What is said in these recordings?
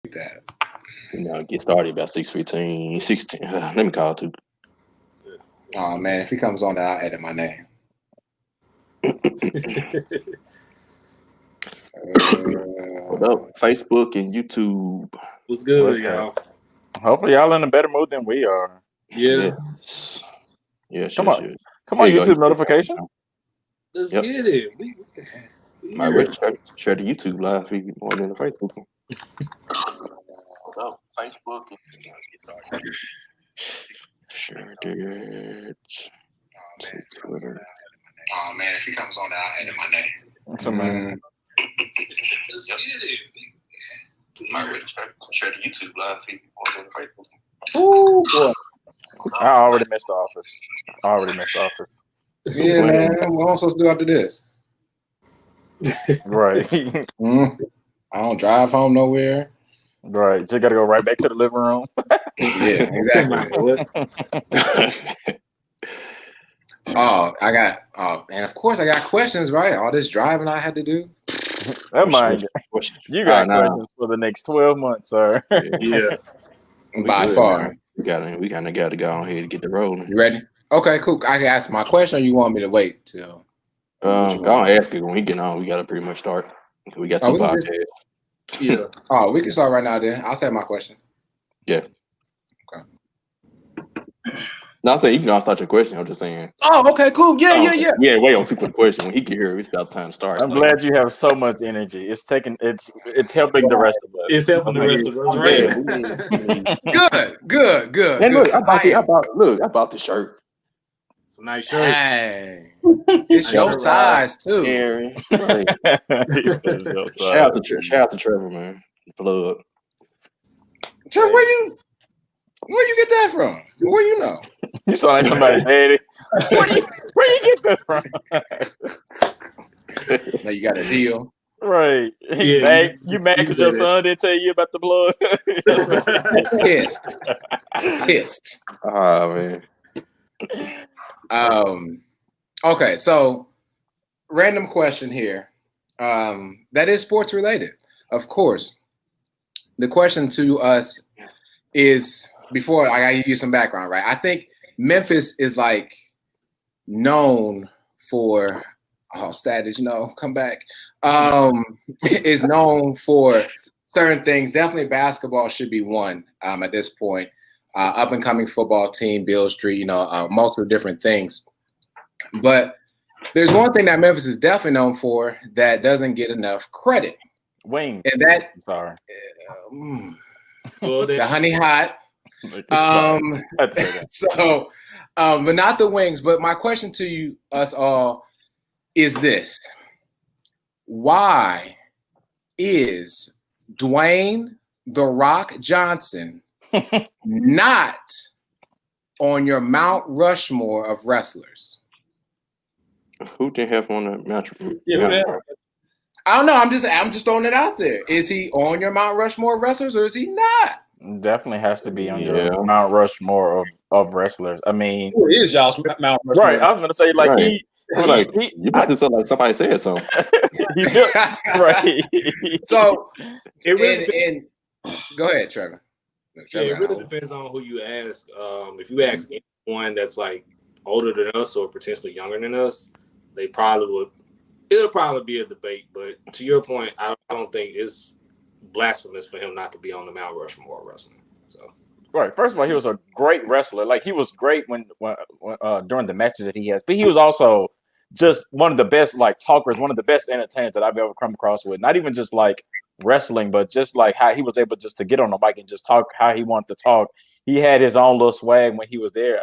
that. Get started about 6:15, 16. Let me call too. Oh man, if he comes on, then I'll edit my name. What up, Facebook and YouTube? What's good, y'all? Hopefully, y'all in a better mood than we are. Yeah. Yes. Come on, YouTube notification. Let's get it. Might well share the YouTube live feed more than the Facebook one. Facebook. Share it to Twitter. Oh man, if he comes on, then I'll edit my name. Let's get it. Might well share the YouTube live feed more than the Facebook one. Ooh, boy. I already missed the office. Yeah, man. What am I supposed to do after this? Right. I don't drive home nowhere. Right. Just got to go right back to the living room. Yeah, exactly. And of course I got questions, right? All this driving I had to do. You got questions for the next 12 months, sir. Yeah. By far. We kind of got to go ahead and get the rolling. You ready? Okay, cool. I can ask my question, or you want me to wait till? Go on, ask it when we get on. We got to pretty much start. We got two podcasts. Yeah. Oh, we can start right now then. I'll say my question. Yeah. Okay. No, I'm saying you can all start your question. I'm just saying. Oh, okay, cool. Yeah. Yeah, wait on 2 quick question. When he get here, it's about time to start. I'm glad you have so much energy. It's helping the rest of us. It's helping the rest of us, right? Good. And look, I bought the shirt. It's a nice shirt. Hey, it's your size too. Right. Shout out to Trevor, man. Plug. Trevor, where you get that from? Where you know? You sound like somebody's daddy. Where you get that from? Now you got a deal. Right. Yeah, you mad because your son didn't tell you about the plug? Pissed. Oh man. Okay, so random question here. That is sports related, of course. The question to us is, before I gotta give you some background, right? I think Memphis is like known for status, come back. Is known for certain things. Definitely basketball should be one at this point. Up and coming football team, Beale Street, multiple different things. But there's one thing that Memphis is definitely known for that doesn't get enough credit. Wings. And that, sorry. The honey hot. So, but not the wings. But my question to us all is this: why is Dwayne "The Rock" Johnson not on your Mount Rushmore of wrestlers? Who did have on the Mount? Yeah, I don't know. I'm just throwing it out there. Is he on your Mount Rushmore of wrestlers, or is he not? Definitely has to be on your Mount Rushmore of wrestlers. I mean, who is y'all's Mount Rushmore? Right. I was gonna say you about to sound like somebody said something. Right. So it really and go ahead, Trevor. It really depends on who you ask. If you ask anyone that's like older than us or potentially younger than us, it'll probably be a debate. But to your point, I don't think it's blasphemous for him not to be on the Mount Rushmore of wrestling. So right. First of all, he was a great wrestler. Like, he was great when during the matches that he has, but he was also just one of the best talkers, one of the best entertainers that I've ever come across with. Not even just wrestling, but just how he was able just to get on the mic and just talk how he wanted to talk. He had his own little swag when he was there.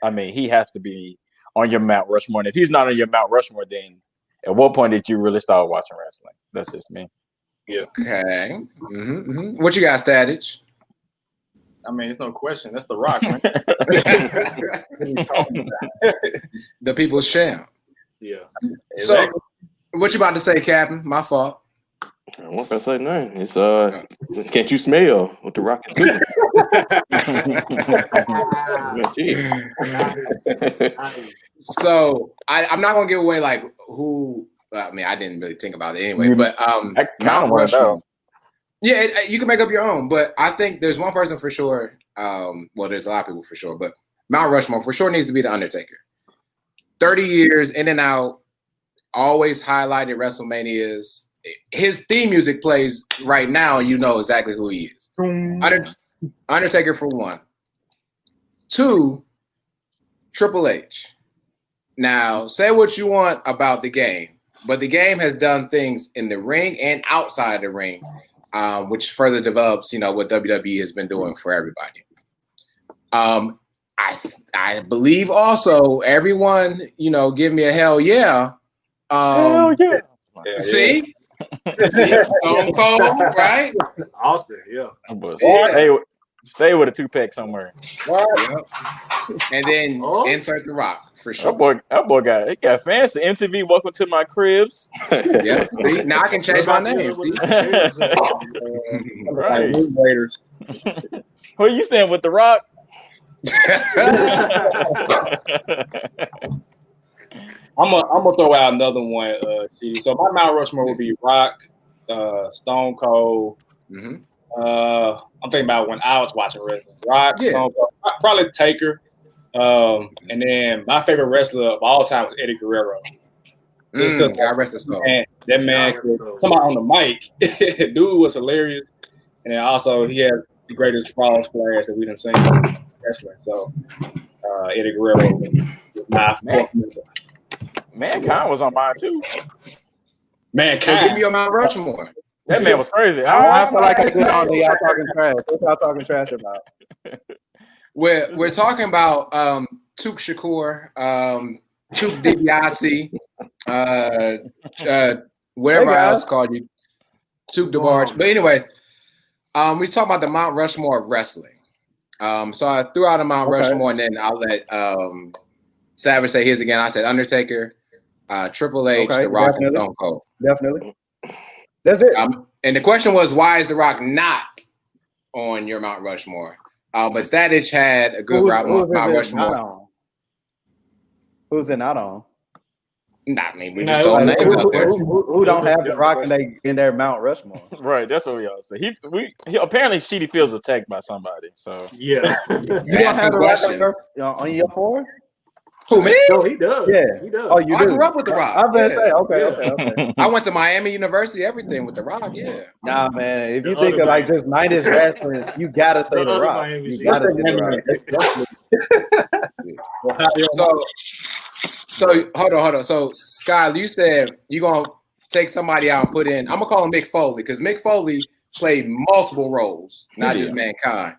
I mean, he has to be on your Mount Rushmore. And if he's not on your Mount Rushmore, then at what point did you really start watching wrestling? That's just me. Yeah. Okay. Mm-hmm. What you got, Static? I mean, it's no question. That's The Rock, man. The people's champ. Yeah. So, what you about to say, Captain? My fault. I won't gonna say nothing. It's can't you smell what the Rock is doing? So I'm not gonna give away who. I mean, I didn't really think about it anyway. But Mount Rushmore. Yeah, you can make up your own, but I think there's one person for sure. Well, there's a lot of people for sure, but Mount Rushmore for sure needs to be the Undertaker. 30 years in and out, always highlighted WrestleManias. His theme music plays right now, and you know exactly who he is. Undertaker for one. 2, Triple H. Now, say what you want about the game, but the game has done things in the ring and outside the ring, which further develops, what WWE has been doing for everybody. I believe also everyone, give me a hell yeah. Hell yeah. See? Stone Cold, right? Austin, yeah. But stay with a 2-pack somewhere. Yep. And then insert The Rock for sure. That boy got fancy. MTV, welcome to my cribs. Yeah. See? Now I can change my name. Right. Raiders. Who you stand with, The Rock? I'm gonna throw out another one. So my Mount Rushmore would be Rock, Stone Cold. Mm-hmm. I'm thinking about when I was watching wrestling. Rock, Stone Cold, probably Taker. And then my favorite wrestler of all time was Eddie Guerrero. Just God rest his soul. That man could come out on the mic. Dude was hilarious. And then also he has the greatest frog splash that we done seen in wrestling. So Eddie Guerrero was my fourth member. Mankind was on mine too. Mankind. So give me your Mount Rushmore. That man was crazy. I feel like I get on to y'all talking trash. What y'all talking trash about? We're talking about Took Shakur, Took DiBiase, whatever I else called you, Took DeBarge. But anyways, we talk about the Mount Rushmore of wrestling. So I threw out a Mount Rushmore, and then I'll let Savage say his again. I said Undertaker, Triple H, The Rock, and Stone Cold. Definitely. That's it. And the question was, why is The Rock not on your Mount Rushmore? But Statich had a good Mount Rushmore. Who's it not on? Nah, I mean, we just throwing names out there. Who don't have The Rock in their Mount Rushmore? Right, that's what we all say. He apparently Sheedy feels attacked by somebody. So yeah, you don't have The Rock on your 4? Who, me? No, he does. Yeah, he does. Oh, you do? I grew up with The Rock. I was gonna say, okay. I went to Miami University, everything with The Rock. Yeah. Nah, man. If you think of like just 90s wrestling, you gotta say The Rock. You gotta say The Rock. So hold on. So Sky, you said you're gonna take somebody out and put in. I'm gonna call him Mick Foley because Mick Foley played multiple roles, not just Mankind.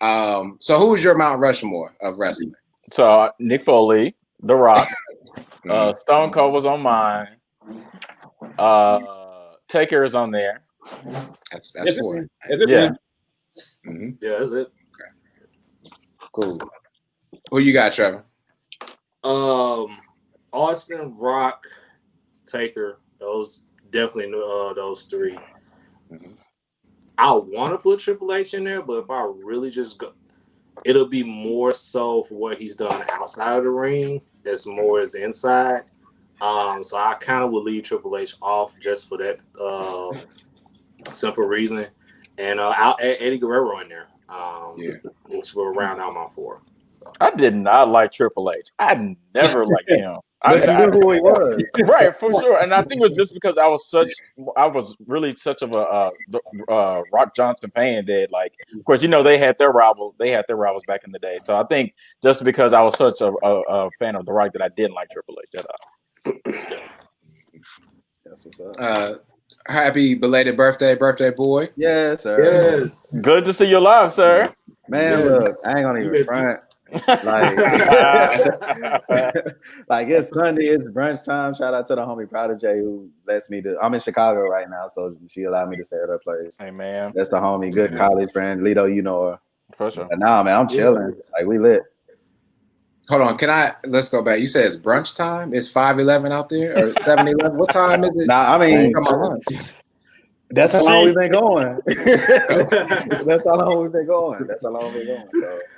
So who's your Mount Rushmore of wrestling? So Nick Foley, The Rock, Stone Cold was on mine. Taker is on there. That's 4. Is it? Yeah. Mm-hmm. Yeah, that's it. Okay. Cool. Who you got, Trevor? Austin, Rock, Taker. Those definitely those 3. Mm-hmm. I want to put Triple H in there, but if I really just go, it'll be more so for what he's done outside of the ring. That's more as inside. So I kind of would leave Triple H off just for that simple reason. And I'll add Eddie Guerrero in there, which will round out my 4. So. I did not like Triple H. I never liked him. I knew who he was. Right, for sure. And I think it was just because I was really such of a Rock Johnson fan that, like, of course, they had their rivals back in the day. So I think just because I was such a fan of The Rock that I didn't like Triple H at all. That's what's up. Happy belated birthday boy. Yes, sir. Yes. Good to see you live, sir. Man, look, I ain't gonna even front. Like it's Sunday, it's brunch time. Shout out to the homie Prodigy who lets me I'm in Chicago right now, so she allowed me to stay at her place. Hey man. That's the homie, good college friend. Lito, you know her. For sure. But nah, man, I'm chilling. Like we lit. Hold on, let's go back. You said it's brunch time? It's 5:11 out there or 7:11? What time is it? Nah, I mean, that's how long we've been going. That's how long we've been going. So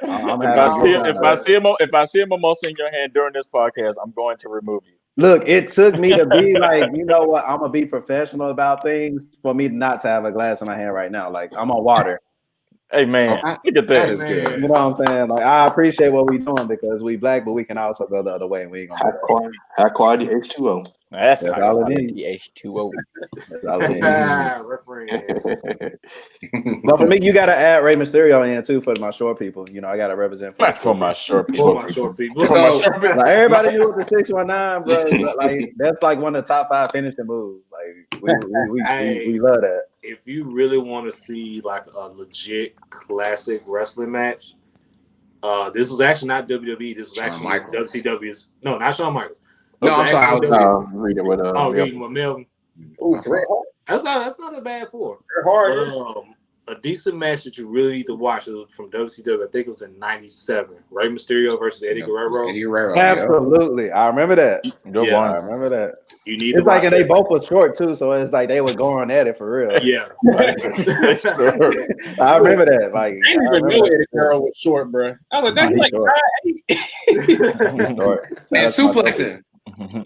I'm if I see a mimosa in your hand during this podcast, I'm going to remove you. Look, it took me to be like, you know what? I'm gonna be professional about things for me not to have a glass in my hand right now. Like I'm on water. Hey man, Okay. look at That that. is good. You know what I'm saying? Like I appreciate what we doing because we black, but we can also go the other way, and we ain't gonna do that. High quality H2O. That's That's not all it quality H2O. That's all it is. Reference. But for me, you gotta add Rey Mysterio in too for my short people. You know, I gotta represent for Not for my short For people. my short people. So, Like everybody knew what the 619, bro. Like that's like one of the top 5 finishing moves. Like we love that. If you really want to see like a legit classic wrestling match, this was actually not WWE. This was Shawn actually Michaels. WCW's. No, not Shawn Michaels. No, I'm sorry. I was Reading with reading with Melvin. Ooh, Bret Hart. That's not a bad four. Bret Hart. But, a decent match that you really need to watch. It was from WCW. I think it was in '97. Rey Mysterio versus Eddie Guerrero. Eddie Guerrero. Absolutely, I remember that. Good Yeah. I one. remember that. You need It's to watch like, and they that. both were short too, so it's like they were going at it for real. Yeah. I remember that. Like, I didn't even know Eddie Guerrero was short, bro. I was like, He's like, short. And suplexing.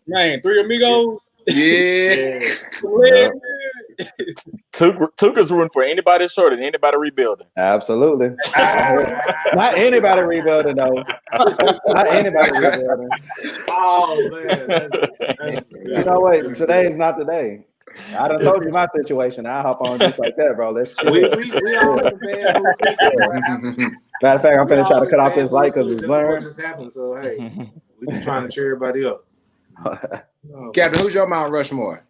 man, Three Amigos. Yeah. Tuca's room for anybody short and anybody rebuilding. Absolutely. Not anybody rebuilding though. Not anybody rebuilding. Oh man, that's You know what? Today is not the day. I done told you my situation. I hop on just like that, bro. Let's chill. we all in a bad mood too. Matter of fact, I'm finna try to cut off this light because This it's is what blurred. just happened. So hey, we just trying to cheer everybody up. Captain, who's your Mount Rushmore?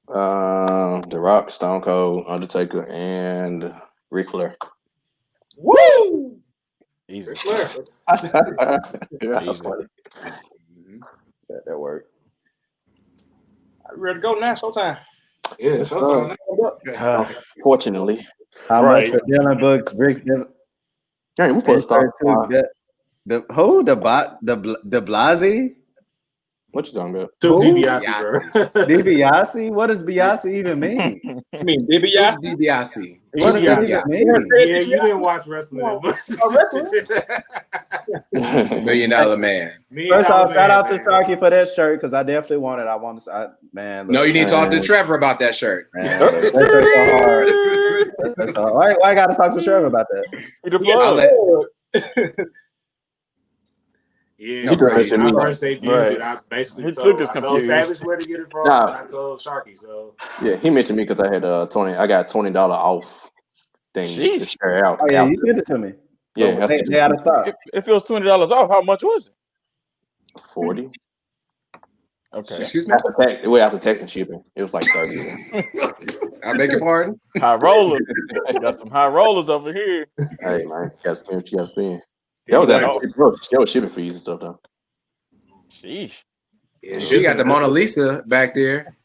The Rock, Stone Cold, Undertaker, and Ric Flair. Woo! Easy. Yeah, Easy. That worked. I'm ready to go now. Showtime. Yeah, showtime. Fortunately. How Right. much for Dylan Books, Brick Dylan? Hey, we put start. The Blasi? What you talking about? Two Who? DiBiase, bro. DiBiase? What does Biase even mean? I mean, DiBiase. DiBiase. What does that even mean? Yeah, you didn't watch wrestling that much. $1 million man. First off, shout out to Starkey for that shirt because I definitely want it. I want to, man. No, you need to talk to Trevor about that shirt. Man, that shirt's so hard. That's so hard. Why I got to talk to Trevor about that? Yeah, He took it to me. first debuted, Right. but I basically He told, took us I told confused. Savage where to get it from, Nah. and I told Sharky. So Yeah, he mentioned me because I had I got $20 off thing to Sheesh. share out. Oh, yeah, you sent it to me. Yeah, They out of stock. If it was $20 off, how much was it? 40. Okay. Excuse me? After tax and shipping, it was like 30. I beg your pardon? High rollers. Got some high rollers over here. Hey man, gotta spend what you gotta spend. That was shipping fees and stuff though. Sheesh. yeah, She got the Mona Lisa back there.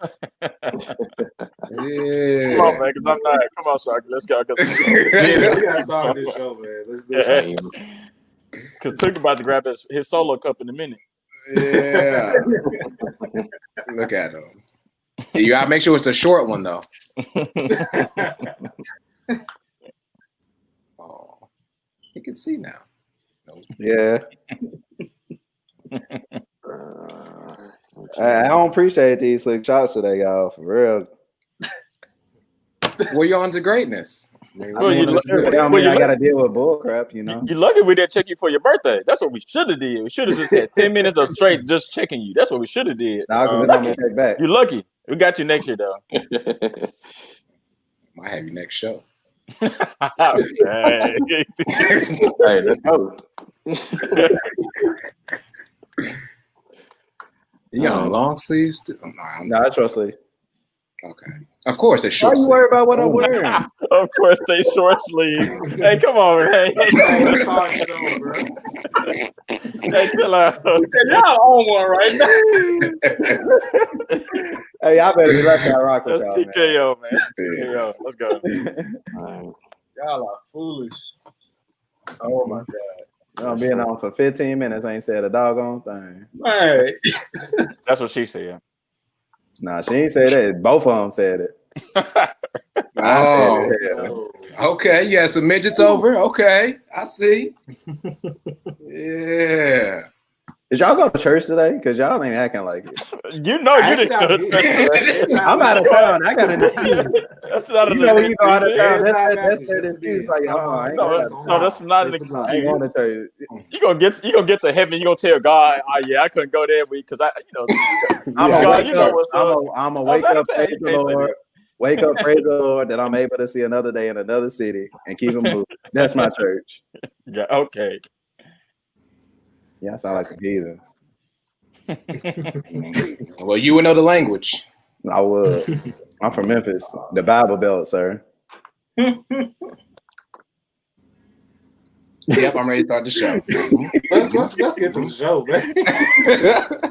Come on, Yeah. man, because I'm not. Come on, Sharky. Let's go. Yeah, we gotta start this show, man. Let's do it. Because Tuka about to grab his solo cup in a minute. Yeah. Look at him. You gotta make sure it's a short one though. Oh, you can see now. Yeah. I don't appreciate these slick shots today, y'all. For real. Well, you're on to greatness. I got to deal with bull crap, you know. You're lucky we didn't check you for your birthday. That's what we should have did. We should have just had 10 minutes of straight just checking you. That's what we should have did. Nah, because I'm going to take back. You're lucky. We got you next year, though. Might have you next show. Hey. Hey, let's go. You got long sleeves too? No, I trust Lee. Okay. Of course, it's Why short you sleeve. worry about what I'm wearing? Of course, they short sleeve. Hey, come on, man. Let's start the show, bro. Hey, chill out. Y'all on one right now. Hey, y'all better be lucky I rock with That's y'all, man. TKO, man. TKO. Let's go. Y'all are foolish. Oh my god. I'm being on for 15 minutes. Ain't said a doggone thing. Right. That's what she said. Nah, she ain't said that. Both of them said it. Oh, Yeah. okay. You had some midgets over. Okay, I see. Yeah. Did y'all go to church today? Because y'all ain't acting like it. You know you didn't go to church. I'm out of town. I got an excuse. That's not You know when you go out of town, It's not that's Baptist. an excuse. Like, I ain't No, that's not an excuse. I ain't going to church. You gonna get to heaven. You gonna tell God, "Oh yeah, I couldn't go that week because I'm God, gonna wake up, praise the Lord. Wake up, praise the Lord that I'm able to see another day in another city and keep it moving. That's my church. Yeah, okay. Yeah, I sound like some heathens. Well, you would know the language. I would. I'm from Memphis, the Bible Belt, sir. Yep, I'm ready to start the show. Let's get to the show, man.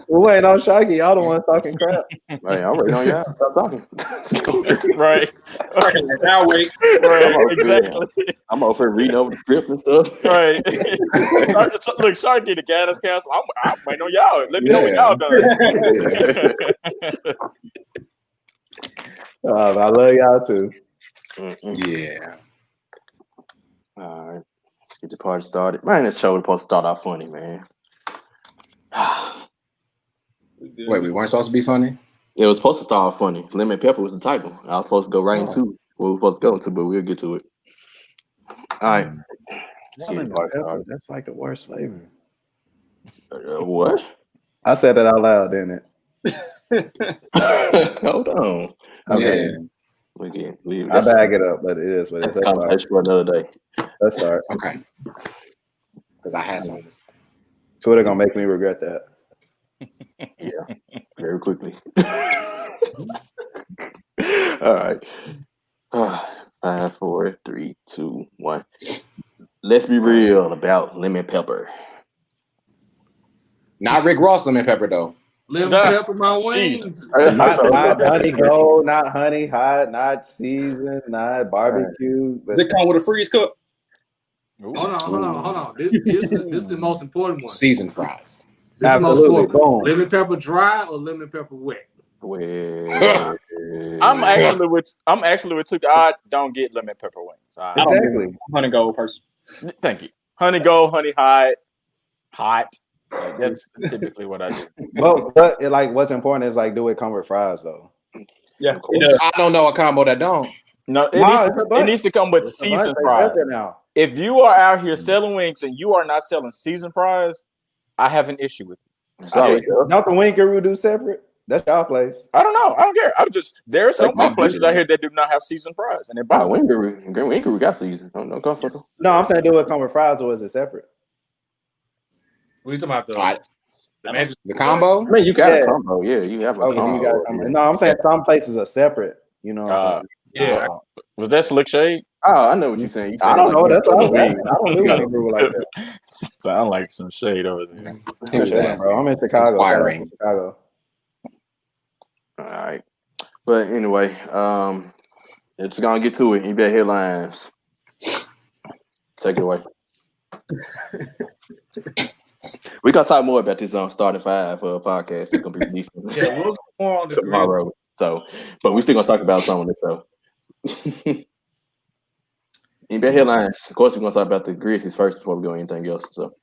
Well, wait, no, Shocky, y'all the ones talking crap. Hey, I'm waiting on y'all. Stop talking. Right. Now wait. Right. Exactly. I'm over here reading over the script and stuff. Right. Look, Sharky, the guidance council. I'm waiting on y'all. Let me know when y'all done. I love y'all too. Yeah. All right. Let's get the party started. Man, this show was supposed to start out funny, man. Wait, we weren't supposed to be funny? It was supposed to start off funny. Lemon pepper was the title. I was supposed to go right into what we were supposed to go into, but we'll get to it. All right. That's like the worst flavor. What? I said it out loud, didn't it? Hold on. Okay. Yeah. We I bag it up, but it is what it is. That's for another day. Let's start. Okay. Because I had some of this. Twitter gonna make me regret that. Yeah, very quickly. All right. 5, 4, 3, 2, 1. Let's be real about lemon pepper. Not Rick Ross lemon pepper, though. Lemon pepper my wings. Not honey gold, not honey hot, not seasoned, not barbecue. Does it come with a freeze cup? Hold on. This is the most important one. Seasoned fries. This Absolutely. is the most important. Lemon pepper dry or lemon pepper wet? Well, I'm actually with two. I don't get lemon pepper wings. Exactly. Honey gold person. Thank you. Honey gold, honey hot. Like, that's typically what I do. But like what's important is like, do it come with fries though? Yeah, I don't know a combo that don't. No, it needs to come with seasoned fries. Now. If you are out here selling wings and you are not selling seasoned fries, I have an issue with it. Don't the wing guru do separate? That's y'all place. I don't know. I don't care. There are some places out here that do not have seasoned fries, and Wing guru got seasoned. No comfortable. No, I'm saying do it come with fries or is it separate? What are you talking about? The combo? I mean, you got a combo. Yeah, you have a combo. No, I'm saying some places are separpe. You know what I'm saying? Yeah. Was that Slick Shade? Oh, I know what you're saying. I don't know. That's what I'm saying. I don't do anything like that. Sound like some shade over there. Bro, I'm in Chicago. All right. But anyway, it's gonna get to it. You bet headlines. Take it away. We're gonna talk more about this on Starting Five for a podcast. It's gonna be released we'll go more on the tomorrow. So, but we're still gonna talk about some of this show. NBA headlines. Of course, we're gonna talk about the Grizzlies first before we go anything else. So,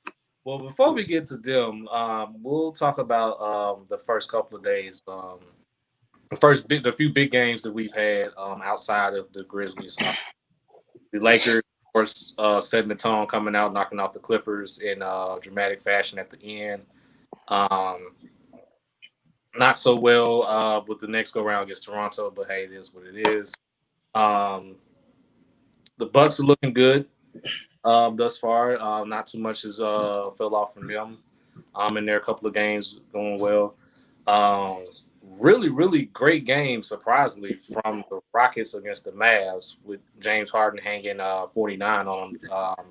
well, before we get to them, we'll talk about the first couple of days. The few big games that we've had outside of the Grizzlies. The Lakers, of course, setting the tone, coming out, knocking off the Clippers in dramatic fashion at the end. Not so well with the next go round against Toronto, but hey, it is what it is. The Bucks are looking good thus far. Not too much has fell off from them. In there, a couple of games going well. Really, really great game, surprisingly, from the Rockets against the Mavs, with James Harden hanging 49 on them,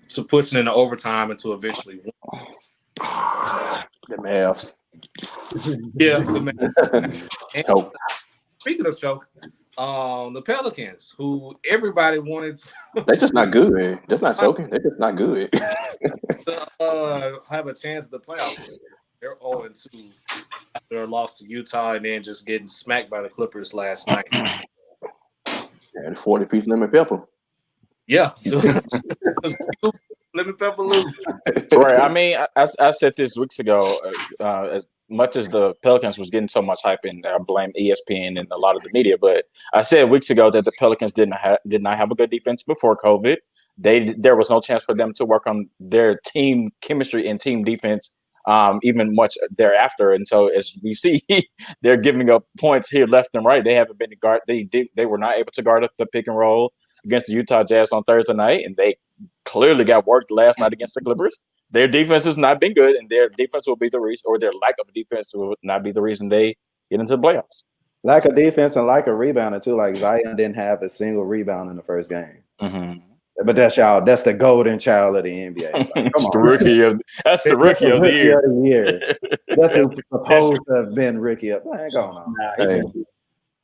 to pushing into overtime and to eventually win. The Mavs. Yeah, the Mavs. Speaking of choke, the Pelicans, who everybody wanted they're just not good, man. That's not choking. They're just not good. to have a chance at the playoffs. They're 0-2 after a loss to Utah and then just getting smacked by the Clippers last night. And 40-piece lemon pepper. Yeah. Lemon pepper Lou. Right. I mean, I said this weeks ago. As much as the Pelicans was getting so much hype, and I blame ESPN and a lot of the media, but I said weeks ago that the Pelicans did not have a good defense before COVID. There was no chance for them to work on their team chemistry and team defense, even much thereafter. And so, as we see, they're giving up points here left and right. They haven't been to guard. They were not able to guard up the pick and roll against the Utah Jazz on Thursday night, and they clearly got worked last night against the Clippers. Their defense has not been good, and their defense will be the reason, or their lack of defense will not be the reason they get into the playoffs. Lack of defense and lack of rebounding too. Like Zion didn't have a single rebound in the first game. Mm-hmm. But that's the golden child of the NBA. Like, That's the rookie of the year. That's who's supposed to have been rookie of. Man, go on. Nah,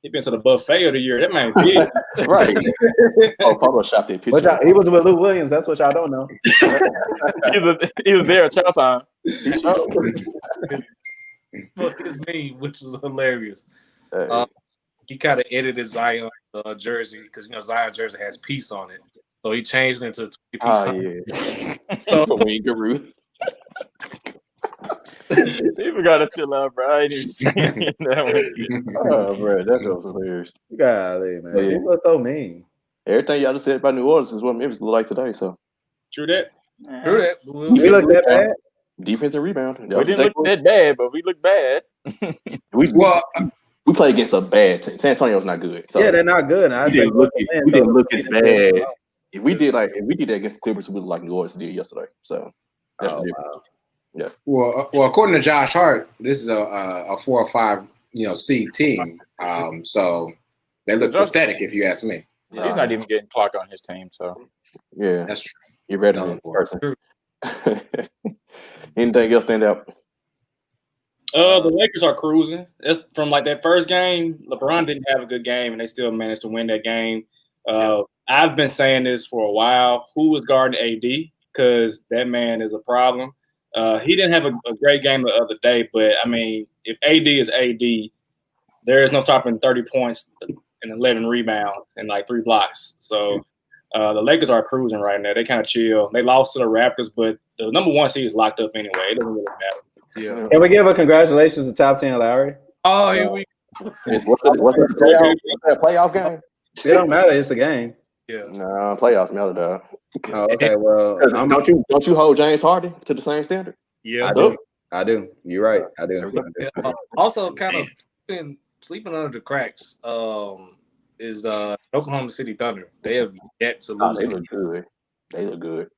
he been to the buffet of the year. That man big. Right. Oh, Pablo shot that picture. He was with Lou Williams. That's what y'all don't know. He was there at chow time. Fuck his meme, which was hilarious. He kind of edited Zion jersey because Zion jersey has peace on it, so he changed it into a 20-piece. Oh yeah. You forgot to chill out, bro. I ain't even saying that. Oh, bro, that was hilarious. Golly, man. Yeah. You look so mean. Everything y'all just said about New Orleans is what Memphis look like today. So True that. We look that bad. Defense and rebound. We didn't look that bad, but we look bad. We played against a bad team. San Antonio's not good. So Yeah, they're not good. we didn't look as bad. If we did that against the Clippers, we would look like New Orleans did yesterday. So that's the difference. Wow. Yeah. Well, according to Josh Hart, this is a 4 or 5 seed team. So they look pathetic, if you ask me. Yeah, he's not even getting clock on his team. So yeah, that's true. You're better than person. Anything else stand out? The Lakers are cruising. It's from like that first game. LeBron didn't have a good game, and they still managed to win that game. I've been saying this for a while. Who was guarding AD? Because that man is a problem. He didn't have a great game the other day, but I mean, if AD is AD, there is no stopping 30 points and 11 rebounds and like 3 blocks. So the Lakers are cruising right now. They kind of chill. They lost to the Raptors, but the number 1 seed is locked up anyway. It doesn't really matter. Yeah. Can we give a congratulations to Top 10 Larry? Oh, here we What's the playoff game? It don't matter. It's a game. Yeah. No, playoffs matter, dog. Oh, okay. Well, don't you hold James Harden to the same standard? Yeah. I do. You're right. I do. Also, kind of been sleeping under the cracks. Is Oklahoma City Thunder? They have yet to lose. They look good. They look good.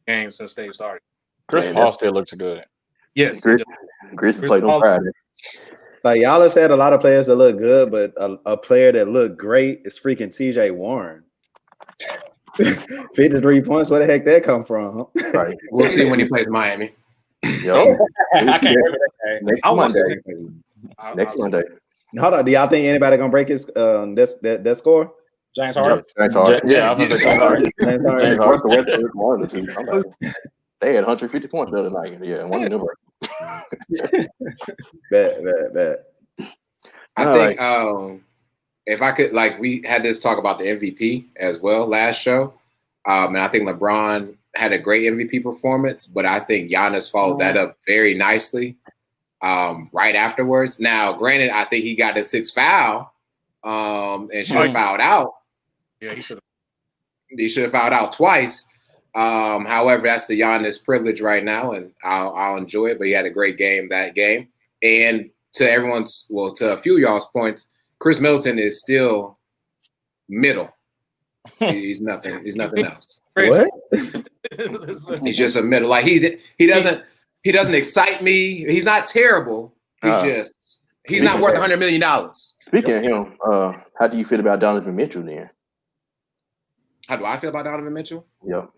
Game since they started. Chris Paul still looks good. Yes. Chris played on Friday. Like y'all have said, a lot of players that look good, but a player that looked great is freaking TJ Warren. 53 points. Where the heck that come from? Right. We'll see when he plays Miami. Yep. I can't remember that game. Next Monday. Hold on. Do y'all think anybody gonna break his that score? James Harden. James Harden. Yeah, I was James Harden. They had 150 points the other night. Yeah, one number. Bet. I think if I could, like, we had this talk about the MVP as well last show, and I think LeBron had a great MVP performance, but I think Giannis followed that up very nicely right afterwards. Now, granted, I think he got a 6th foul and should have fouled out. Yeah, he should have. He should have fouled out twice. However, that's the Giannis privilege right now, and I'll enjoy it. But he had a great game that game. And to a few of y'all's points, Chris Middleton is still middle. He's nothing. He's nothing else. What? He's just a middle. Like he doesn't excite me. He's not terrible. He's not worth $100 million. Speaking of him, how do you feel about Donovan Mitchell then? How do I feel about Donovan Mitchell? Yep.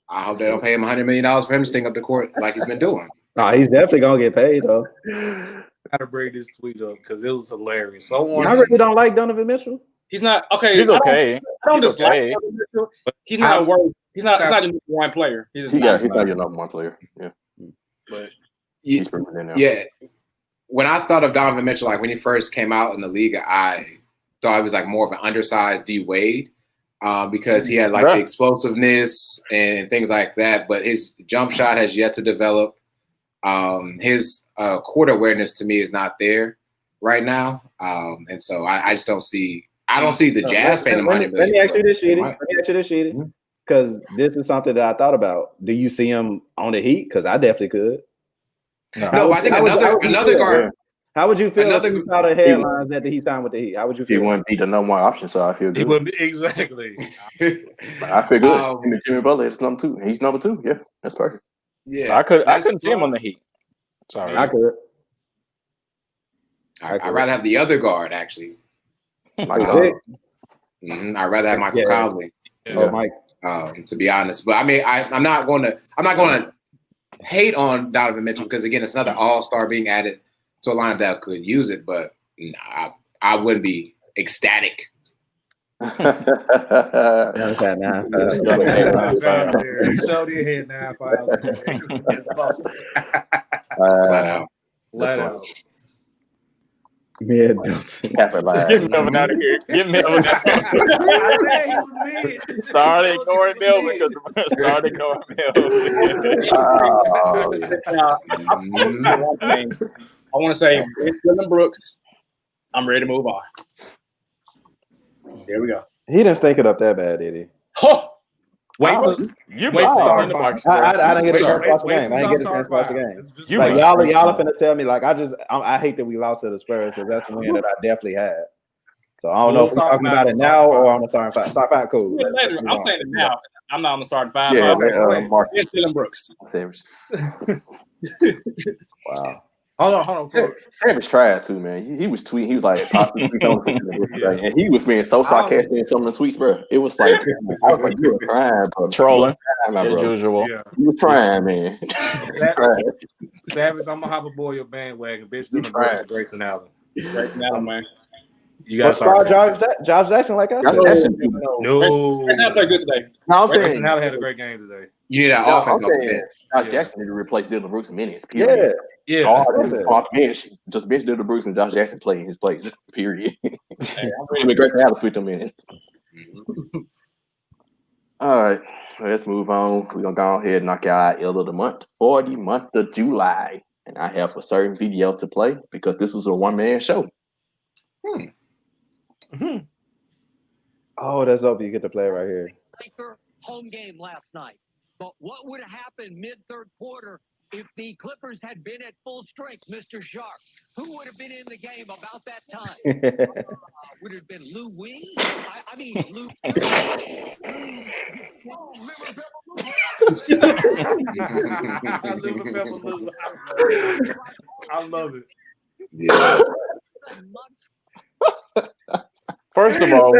I hope they don't pay him $100 million for him to stink up the court like he's been doing. No, he's definitely gonna get paid though. Got to bring this tweet up because it was hilarious. I really don't like Donovan Mitchell. He's not okay. He's okay. I don't dislike Donovan Mitchell. He's not worth. He's not the number 1 player. He's not your number 1 player. Yeah. But he's proven it now. Yeah. When I thought of Donovan Mitchell, like when he first came out in the league, I thought he was like more of an undersized D Wade. because he had like the explosiveness and things like that, but his jump shot has yet to develop. His court awareness to me is not there right now, and so I just don't see. I don't see the Jazz paying the money. Let me ask you this, Sheedy. Because this is something that I thought about. Do you see him on the Heat? Because I definitely could. No, but I think another guard. How would you feel if you saw the headlines that he signed with the Heat? How would you feel? He wouldn't be the number one option, so I feel good. He wouldn't be exactly. I feel good. Jimmy Butler is number 2. He's number 2. Yeah, that's perfect. Yeah, I couldn't see him on the Heat. Sorry, I could. I'd rather have the other guard actually. I'd rather have Michael Conley. Oh, Mike. To be honest, but I mean, I'm not going to hate on Donovan Mitchell because again, it's another all-star being added to a lineup that could use it, but I wouldn't be ecstatic. Flat out. Mid. Get Melvin out of here. Get Melvin out. I said he was mid. Start ignoring Melvin I want to say, Dylan Brooks, I'm ready to move on. There we go. He didn't stink it up that bad, did he? Wait to start the box. I didn't get a chance to watch the game. I didn't get a chance to watch the game. Like y'all are finna tell me like I hate that we lost to the Spurs because that's the win that I definitely had. So I don't know if we're talking about it now or on the starting five. Starting five, cool. I'm saying it now. I'm not on the starting five. Yeah, it's Dylan Brooks. Wow. Hold on. Savage tried too, man. He was tweeting. He was like, and he was being so sarcastic in some of the tweets, bro. It was like, I was like, you were crying, bro. Trolling, as usual. Yeah. You were crying, man. Savage, I'm gonna hop aboard your bandwagon, bitch. Dylan Brooks and Grayson Allen. Grayson Allen, man. You got to start Josh Jackson, like I said. No. Grayson Allen played good today. No, Grayson Allen had a great game today. You need that offense. Josh Jackson need to replace Dylan Brooks minutes. Period. Yeah. Bench. Just bench Dylan Brooks and Josh Jackson playing his place. Period. Grayson Allen split them minutes. All right, let's move on. We're gonna go ahead and knock out L of the month for the month of July, and I have a certain video to play because this was a one-man show. Oh, that's up. You get to play right here. Home game last night. But what would have happened mid-third quarter if the Clippers had been at full strength, Mr. Sharp? Who would have been in the game about that time? Would it have been Lou Wings? I mean, Lou. I love it. Yeah. First of all,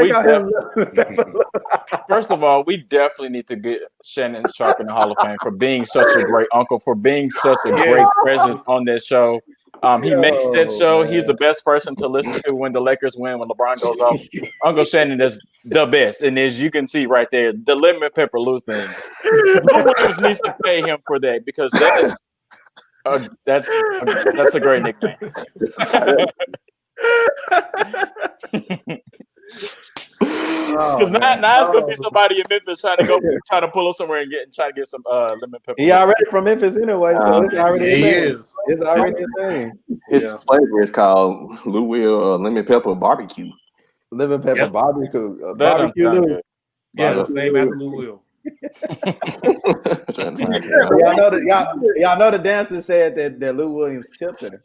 we definitely need to get Shannon Sharp in the Hall of Fame for being such a great uncle, for being such a great presence on this show. He makes that show. Man. He's the best person to listen to when the Lakers win, when LeBron goes off. Uncle Shannon is the best. And as you can see right there, the lemon pepper Lou thing. Lou Williams needs to pay him for that because that's a great nickname. Because now it's gonna be somebody in Memphis trying to pull up somewhere and try to get some lemon pepper. He already from Memphis anyway, so it's already he is. It's already a thing. His flavor is called Lou Will lemon pepper barbecue. Lemon pepper barbecue. Barbecue Lou. Yeah, it's named after Lou Will. Y'all know the dancer said that Lou Williams tipped her.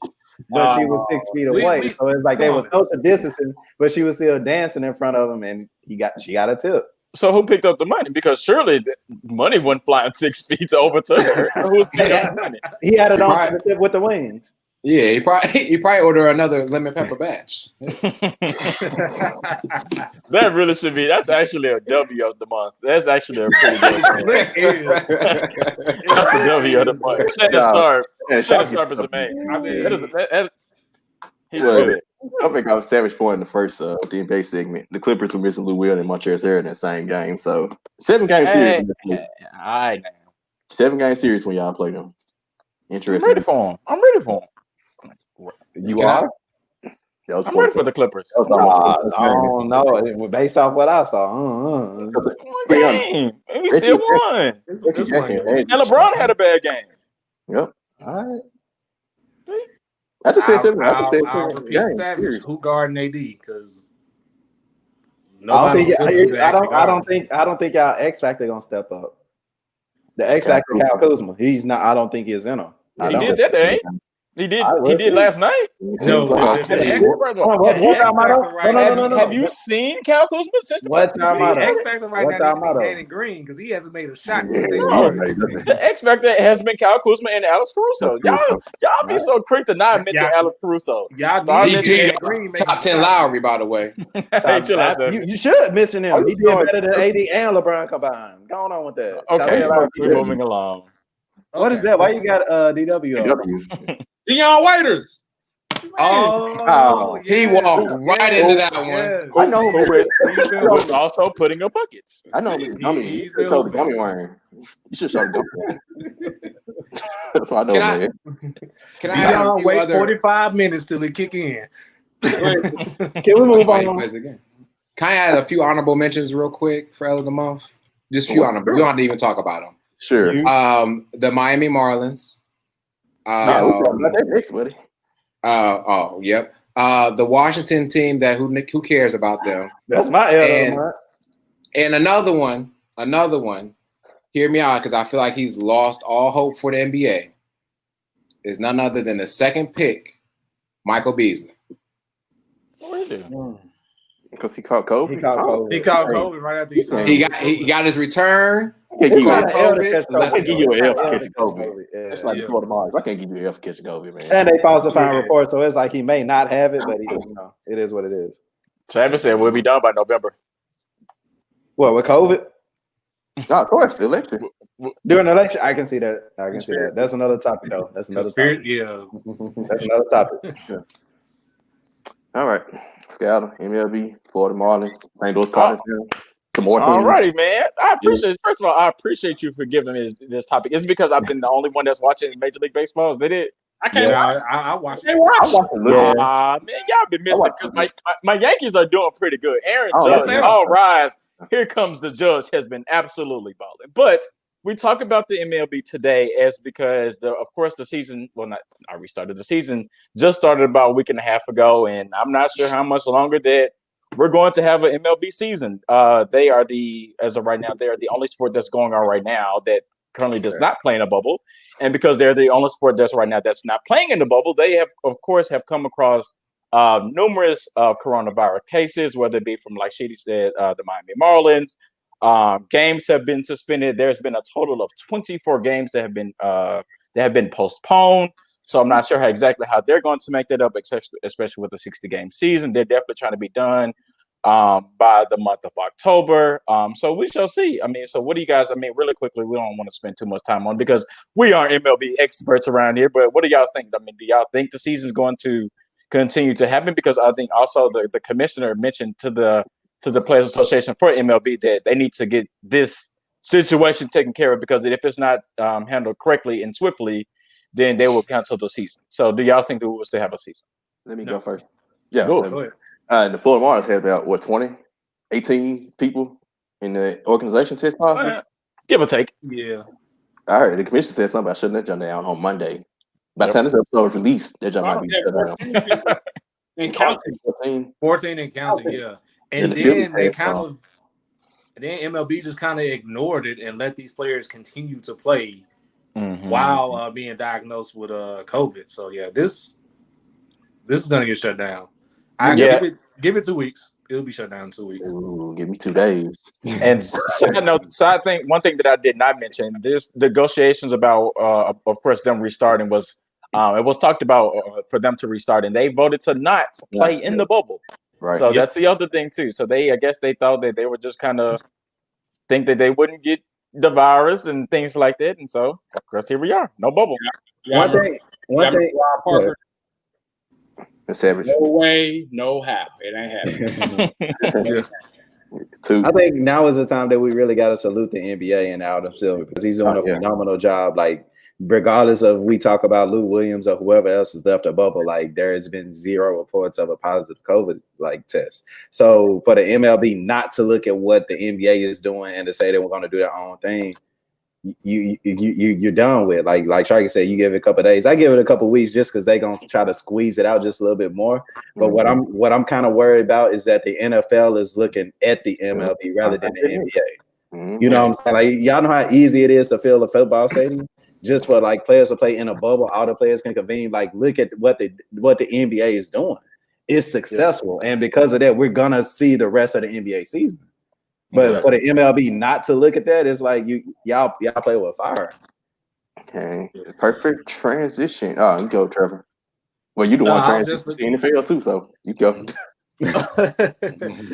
But she was 6 feet away. So it's like they were social distancing, but she was still dancing in front of him and she got a tip. So who picked up the money? Because surely the money wasn't flying 6 feet over to her. Who's picking up the money? He had it on the tip with the wings. Yeah, he probably ordered another lemon pepper batch. That really should be. That's actually a W of the month. That's actually a pretty good one. That's a W of the month. Shannon Sharp is amazing. I mean, he's good. I think I was Savage for in the first NBA segment. The Clippers were missing Lou Will and Montrezl Harrell in that same game. So 7-game series. All right, now. 7-game series when y'all play them. Interesting. I'm ready for him. You are? I'm ready for the Clippers. I don't know. Based off what I saw, One game. And we still won. And LeBron had a bad game. Yep. all right. I just said I'll repeat Savage. Who guarding AD? Because I don't think y'all X Factor gonna step up. The X Factor, Kyle Kuzma. He's not. I don't think he's in him. He did that day. He did last night. No, have you seen Kyle Kuzma since the X Factor right now? Danny Green, because he hasn't made a shot since they started. The X Factor has been Kyle Kuzma and Alex Caruso. Y'all be so quick to not mention Alex Caruso. He did top 10 Lowry, by the way. You should mention him. He did better than AD and LeBron combined. Going on with that. Okay, we're moving along. What is that? Why you got DW? Deion Waiters. He walked right into that one. I know who was also putting up buckets. I know he's the gummy wearing. You should show the gummy. That's what I know. Can I wait 45 minutes till it kick in? Can we move on? Can I add a few honorable mentions real quick for L of the Month? Just a few honorable. We don't have to even talk about them. Sure. The Miami Marlins. Buddy. Yep. The Washington team that who cares about them? That's my L. And another one. Hear me out, because I feel like he's lost all hope for the NBA. Is none other than the second pick, Michael Beasley. Because he caught COVID. He caught COVID right after he signed. He got his return. I can't give you an L for catching COVID. It's like Florida Mars. I can't give you an L for catching COVID, man. And they falsifying reports, so it's like he may not have it, but it is what it is. Travis said we'll be done by November. What, with COVID? No, of course, the election. During the election, I can see that. That's another topic, though. That's another topic. Yeah. That's another topic. Yeah. All right. Scatter, MLB, Florida Marlins, St. Louis Cardinals. All righty, man. First of all, I appreciate you for giving me this topic. It's because I've been the only one that's watching Major League Baseball. They did. I can't. I watch it. Man, y'all been missing because my Yankees are doing pretty good. Aaron Judge, all rise. Here comes the Judge, has been absolutely balling. But we talk about the MLB today as because of course the season, I restarted the season, just started about a week and a half ago, and I'm not sure how much longer that we're going to have an MLB season. They are as of right now, they are the only sport that's going on right now that currently does not play in a bubble. And because they're the only sport that's right now that's not playing in the bubble, they have come across numerous coronavirus cases, whether it be from, like Sheedy said, the Miami Marlins. Games have been suspended. There's been a total of 24 games that have been postponed. So I'm not sure exactly how they're going to make that up, especially with a 60-game season. They're definitely trying to be done by the month of October. So we shall see. I mean, so what do you guys, really quickly, we don't want to spend too much time on because we aren't MLB experts around here, but what do y'all think? I mean, do y'all think the season's going to continue to happen? Because I think also the commissioner mentioned to the Players Association for MLB that they need to get this situation taken care of, because if it's not handled correctly and swiftly, then they will cancel the season. So do y'all think that we will still have a season? Let me go first. Yeah. Go ahead. The Florida Marlins had about 18 people in the organization test positive? Give or take. Yeah. All right. The commission said something about shutting that jump down on Monday. By the time this episode is released, that jump might be shut down. And counting. 14 and counting, yeah. And then they then MLB just kind of ignored it and let these players continue to play while being diagnosed with COVID. So yeah, this is gonna get shut down. Give it 2 weeks. It'll be shut down in 2 weeks. Ooh, give me 2 days. And I think one thing that I did not mention, this negotiations about of course them restarting was it was talked about for them to restart, and they voted to not play in the bubble. Right. So that's the other thing too. So I guess they thought that they would just kind of think that they wouldn't get the virus and things like that. And so of course here we are, no bubble. One thing. Parker. The Savage. No way, no how. It ain't happening. I think now is the time that we really got to salute the NBA and Adam Silver, because he's doing a phenomenal job, like regardless of we talk about Lou Williams or whoever else has left a bubble, like there has been zero reports of a positive COVID like test. So for the MLB not to look at what the NBA is doing and to say that we're going to do their own thing, you're done with. Like Sharky said, you give it a couple of days. I give it a couple of weeks just because they're gonna try to squeeze it out just a little bit more. But what I'm kind of worried about is that the NFL is looking at the MLB rather than the NBA. You know what I'm saying? Like y'all know how easy it is to fill a football stadium just for like players to play in a bubble. All the players can convene. Like look at what the NBA is doing. It's successful, and because of that, we're gonna see the rest of the NBA season. But for the MLB not to look at that, it's like y'all play with fire. Okay, perfect transition. Oh, you go, Trevor. Well, you the one transition to the NFL too, so you go.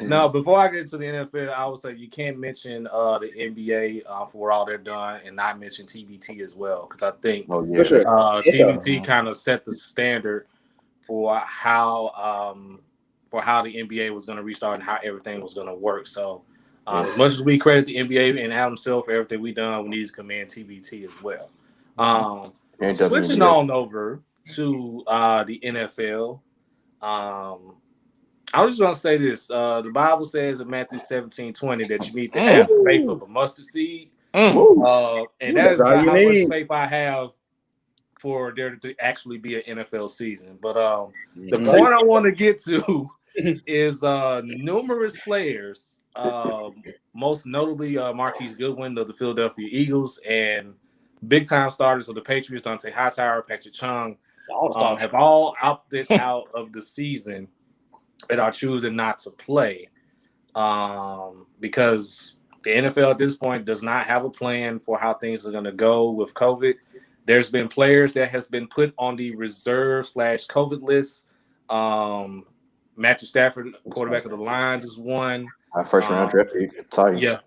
No, before I get to the NFL, I would say you can't mention the NBA for all they're done and not mention TBT as well, because I think TBT kind of set the standard for how the NBA was going to restart and how everything was going to work. So. As much as we credit the NBA and Adam Silver for everything we done, we need to commend TBT as well. Switching on over to the NFL, I was just going to say this. The Bible says in Matthew 17:20 that you need to have the faith of a mustard seed. And that is not how much faith I have for there to actually be an NFL season. But the point I want to get to is numerous players, most notably Marquise Goodwin of the Philadelphia Eagles and big-time starters of the Patriots, Dante Hightower, Patrick Chung, have all opted out of the season and are choosing not to play because the NFL at this point does not have a plan for how things are going to go with COVID. There's been players that has been put on the reserve/COVID list. Matthew Stafford, quarterback of the Lions, is one. First round draft pick, Titans. Yeah.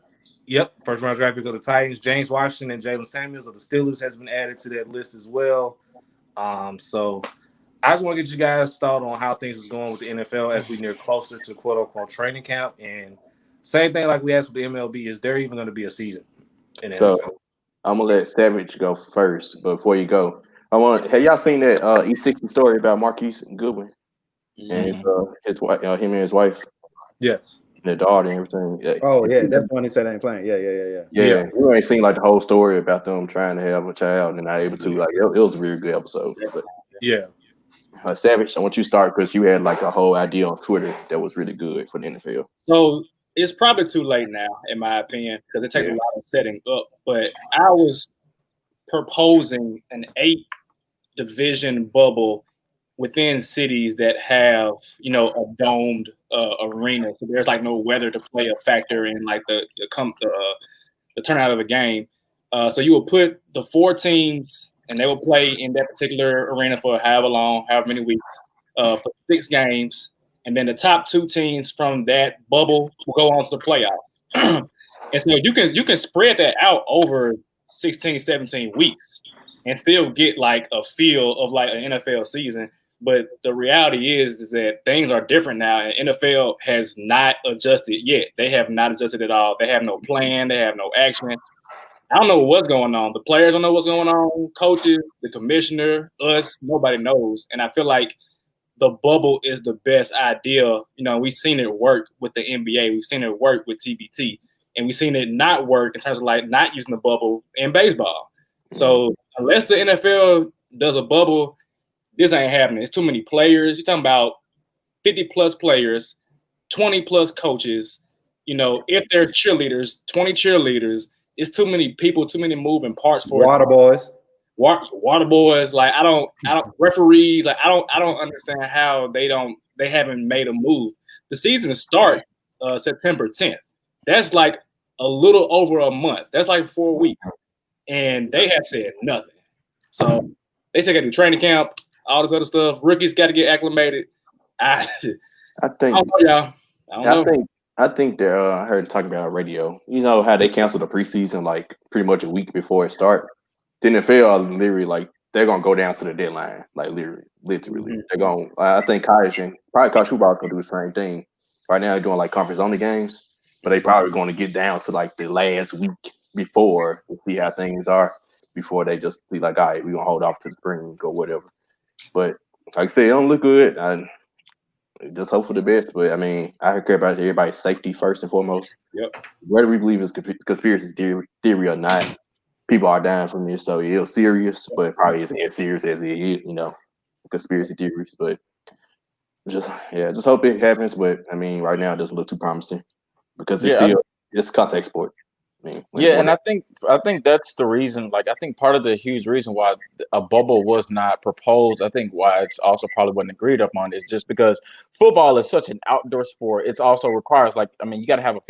Yep. First round draft pick of the Titans. James Washington and Jalen Samuels of the Steelers has been added to that list as well. So I just want to get you guys' thought on how things is going with the NFL as we near closer to quote unquote training camp. And same thing like we asked with the MLB, is there even going to be a season in the NFL? I'm gonna let Savage go first, but before you go, have y'all seen that E60 story about Marquise Goodwin? And his wife, him and his wife. Yes. And the daughter and everything. Yeah. Oh yeah, that's when he said they ain't playing. Yeah. You ain't seen like the whole story about them trying to have a child and not able to. Like it was a really good episode. But, Savage, I want you to start because you had like a whole idea on Twitter that was really good for the NFL. So it's probably too late now, in my opinion, because it takes a lot of setting up. But I was proposing an 8-division bubble within cities that have, a domed arena. So there's like no weather to play a factor in like the turnout of a game. So you will put the 4 teams and they will play in that particular arena for however many weeks, for 6 games. And then the top 2 teams from that bubble will go on to the playoffs. And so you can spread that out over 16, 17 weeks and still get like a feel of like an NFL season. But the reality is that things are different now, and NFL has not adjusted yet. They have not adjusted at all. They have no plan. They have no action. I don't know what's going on. The players don't know what's going on. Coaches, the commissioner, us, nobody knows. And I feel like the bubble is the best idea. We've seen it work with the NBA. We've seen it work with TBT. And we've seen it not work in terms of like not using the bubble in baseball. So unless the NFL does a bubble, this ain't happening. It's too many players. You're talking about 50-plus players, 20-plus coaches. If they're cheerleaders, 20 cheerleaders, it's too many people, too many moving parts for water boys. Water boys. Like I don't referees. Like I don't understand how they haven't made a move. The season starts September 10th. That's like a little over a month. That's like 4 weeks, and they have said nothing. So they take it to training camp. All this other stuff. Rookies got to get acclimated. I don't know, y'all. I think they're. I heard talking about radio. You know how they cancel the preseason like pretty much a week before it starts. The NFL literally like they're gonna go down to the deadline. Like literally. They're gonna. I think College and probably College football gonna do the same thing. Right now they're doing like conference only games, but they probably going to get down to like the last week before to see how things are. before they just be like, all right, we're gonna hold off to the spring or whatever. But like I said, it don't look good. I just hope for the best. But I mean, I care about everybody's safety first and foremost. Yep. Whether we believe it's conspiracy theory or not, people are dying from this, so it's serious, but probably isn't as serious as it is, conspiracy theories. But just hope it happens. But I mean, right now it doesn't look too promising because it's contact sport. And I think that's the reason. Like, I think part of the huge reason why a bubble was not proposed, I think why it's also probably wasn't agreed upon, is just because football is such an outdoor sport. It also requires, you got to have a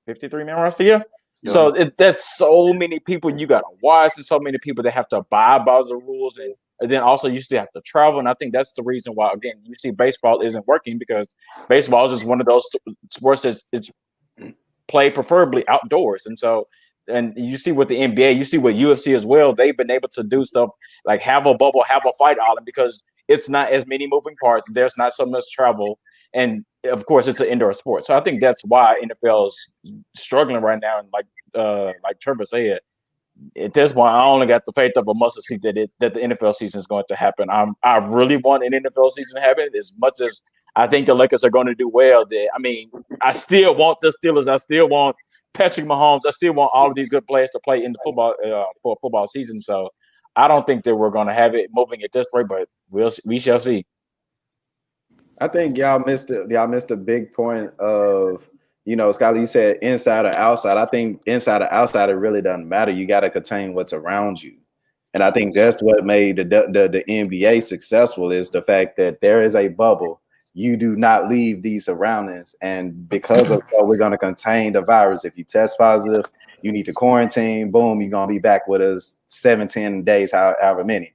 53-man roster here. Yeah. So there's so many people you got to watch, and so many people that have to abide by the rules, and then also you still have to travel. And I think that's the reason why, again, you see baseball isn't working, because baseball is just one of those sports that it's played preferably outdoors. And you see with the NBA, you see with UFC as well, they've been able to do stuff like have a bubble, have a fight island, because it's not as many moving parts. There's not so much travel. And of course, it's an indoor sport. So I think that's why NFL is struggling right now. And like Trevor said, at this point, I only got the faith of a mustard seed that the NFL season is going to happen. I really want an NFL season to happen as much as I think the Lakers are going to do well. I still want the Steelers. I still want Patrick Mahomes. I still want all of these good players to play in the football for a football season. So I don't think that we're going to have it moving at this rate, but we shall see. I think y'all missed it. Y'all missed a big point of, Skyler, you said inside or outside. I think inside or outside, it really doesn't matter. You got to contain what's around you. And I think that's what made the NBA successful, is the fact that there is a bubble. You do not leave these surroundings. And because of that, we're going to contain the virus. If you test positive, you need to quarantine. Boom, you're going to be back with us 17 days, however many.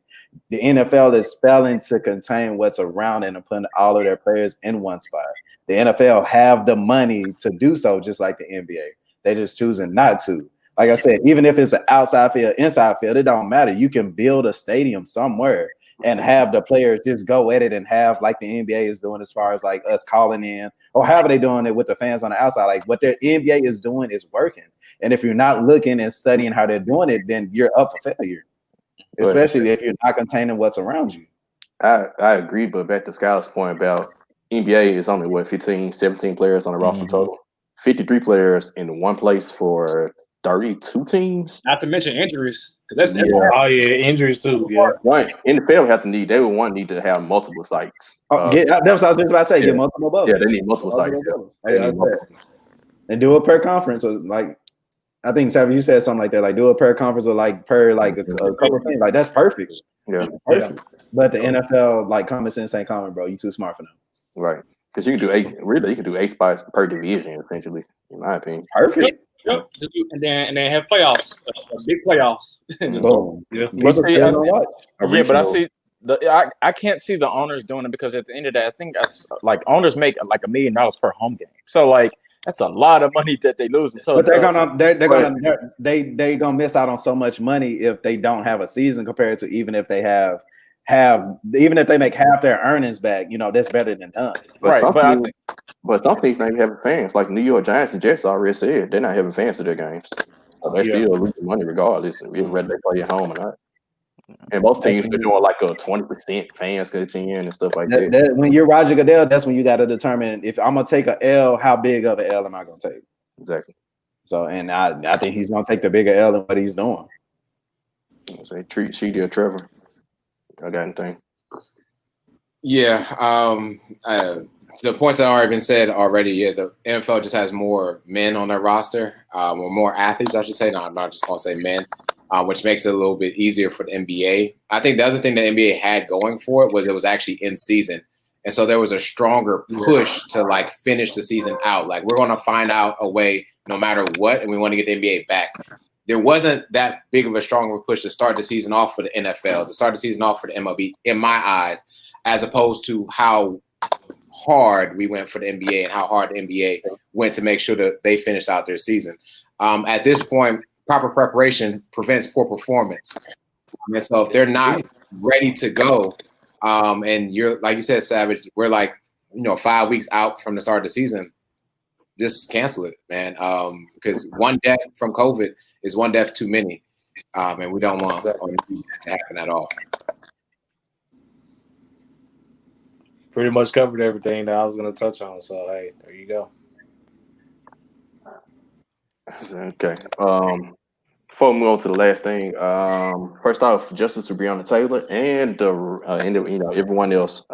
The NFL is failing to contain what's around and putting all of their players in one spot. The NFL have the money to do so, just like the NBA. They're just choosing not to. Like I said, even if it's an outside field, inside field, it don't matter. You can build a stadium somewhere and have the players just go at it and have, like the NBA is doing, as far as like us calling in, or however they doing it with the fans on the outside. Like what their NBA is doing is working. And if you're not looking and studying how they're doing it, then you're up for failure, especially if you're not containing what's around you. I agree, but back to Skyler's point about NBA is only 15, 17 players on the roster total. 53 players in one place for 32 teams. Not to mention injuries, because that's injuries too. Yeah, right. NFL they would need to have multiple sites. That's what I was just about to say. Get multiple bubbles. Yeah, they need multiple sites. And do it per conference. So I think Savvy, you said something like that. Like do it per conference or per a couple of things. Like that's perfect. Yeah, perfect. But the NFL, common sense ain't common, bro. You too smart for them. Right. Because you can do 8 spots per division, essentially, in my opinion. Perfect. Yep. And then have playoffs, big playoffs. I can't see the owners doing it, because at the end of the day, I think that's owners make $1 million per home game. So that's a lot of money that they lose. So, but they're gonna miss out on so much money if they don't have a season, compared to even if they even if they make half their earnings back, that's better than none. But some teams not even having fans. Like New York Giants and Jets already said, they're not having fans to their games. So they still losing money regardless, whether they play at home or not. And most teams are doing a 20% fans continue and stuff like that. When you're Roger Goodell, that's when you got to determine, if I'm gonna take a L, how big of an L am I gonna take? Exactly. So, and I think he's gonna take the bigger L than what he's doing. So treat Sheedy or Trevor. I got anything? Yeah. The points that already been said already. Yeah, the NFL just has more men on their roster, or more athletes, I should say. No, I'm not just gonna say men. Which makes it a little bit easier for the NBA. I think the other thing the NBA had going for it was actually in season. And so there was a stronger push to finish the season out. We're going to find out a way no matter what, and we want to get the NBA back. There wasn't that big of a stronger push to start the season off for the NFL, to start the season off for the MLB, in my eyes, as opposed to how hard we went for the NBA and how hard the NBA went to make sure that they finished out their season. At this point, proper preparation prevents poor performance. And so if they're not ready to go, and you're, like you said, Savage, we're 5 weeks out from the start of the season, just cancel it, man. Because one death from COVID is one death too many. And we don't want or need that to happen at all. Pretty much covered everything that I was going to touch on. So, hey, there you go. Okay. Before we move on to the last thing, first off, justice to Breonna Taylor and everyone else.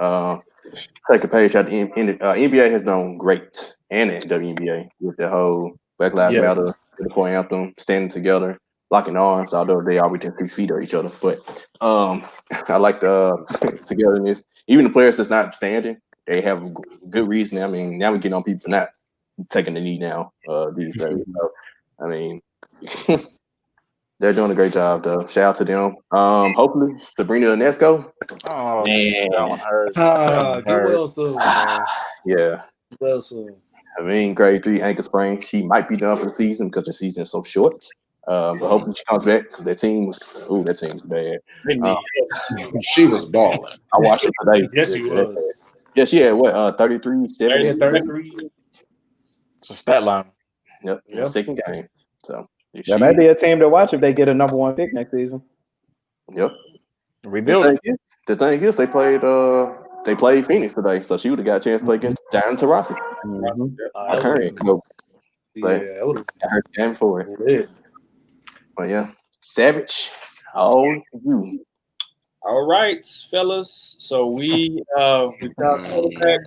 Take a page out. The NBA has done great, and the WNBA with the whole Black Lives Matter, the anthem, standing together, locking arms. Although they are within 3 feet of each other, but I like the togetherness. Even the players that's not standing, they have a good reason. I mean, now we get on people for not taking the knee now these days. So, I mean. They're doing a great job, though. Shout out to them. Hopefully, Sabrina Ionesco. Oh, man. That one hurts. Get well soon, man. Yeah. Get well soon. I mean, grade 3 ankle sprain. She might be done for the season because the season is so short. But hopefully she comes back because that team was bad. She was balling. I watched it today. Yes, she was. Yeah, she had what? 33, 70? 33. It's a stat line. Yep. Second game. So. That might be a team to watch if they get a number 1 pick next season. Yep. Rebuild. The thing is, they played Phoenix today, so she would have got a chance to play against Diana Taurasi. I couldn't go. But I heard the game for it. But yeah, Savage, all you. All right, fellas. So we've done quarterback,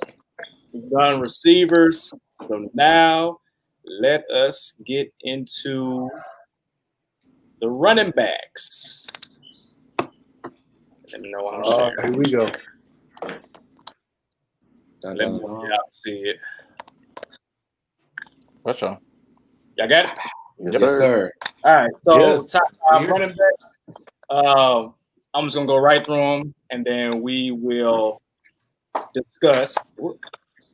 we've done receivers. So now let us get into the running backs. Let me know when I'm sharing. Here we go. Let me know if y'all see it. What's on? Y'all got it? Yes, sir. All right. So Yes. top 5 running backs. I'm just gonna go right through them, and then we will discuss.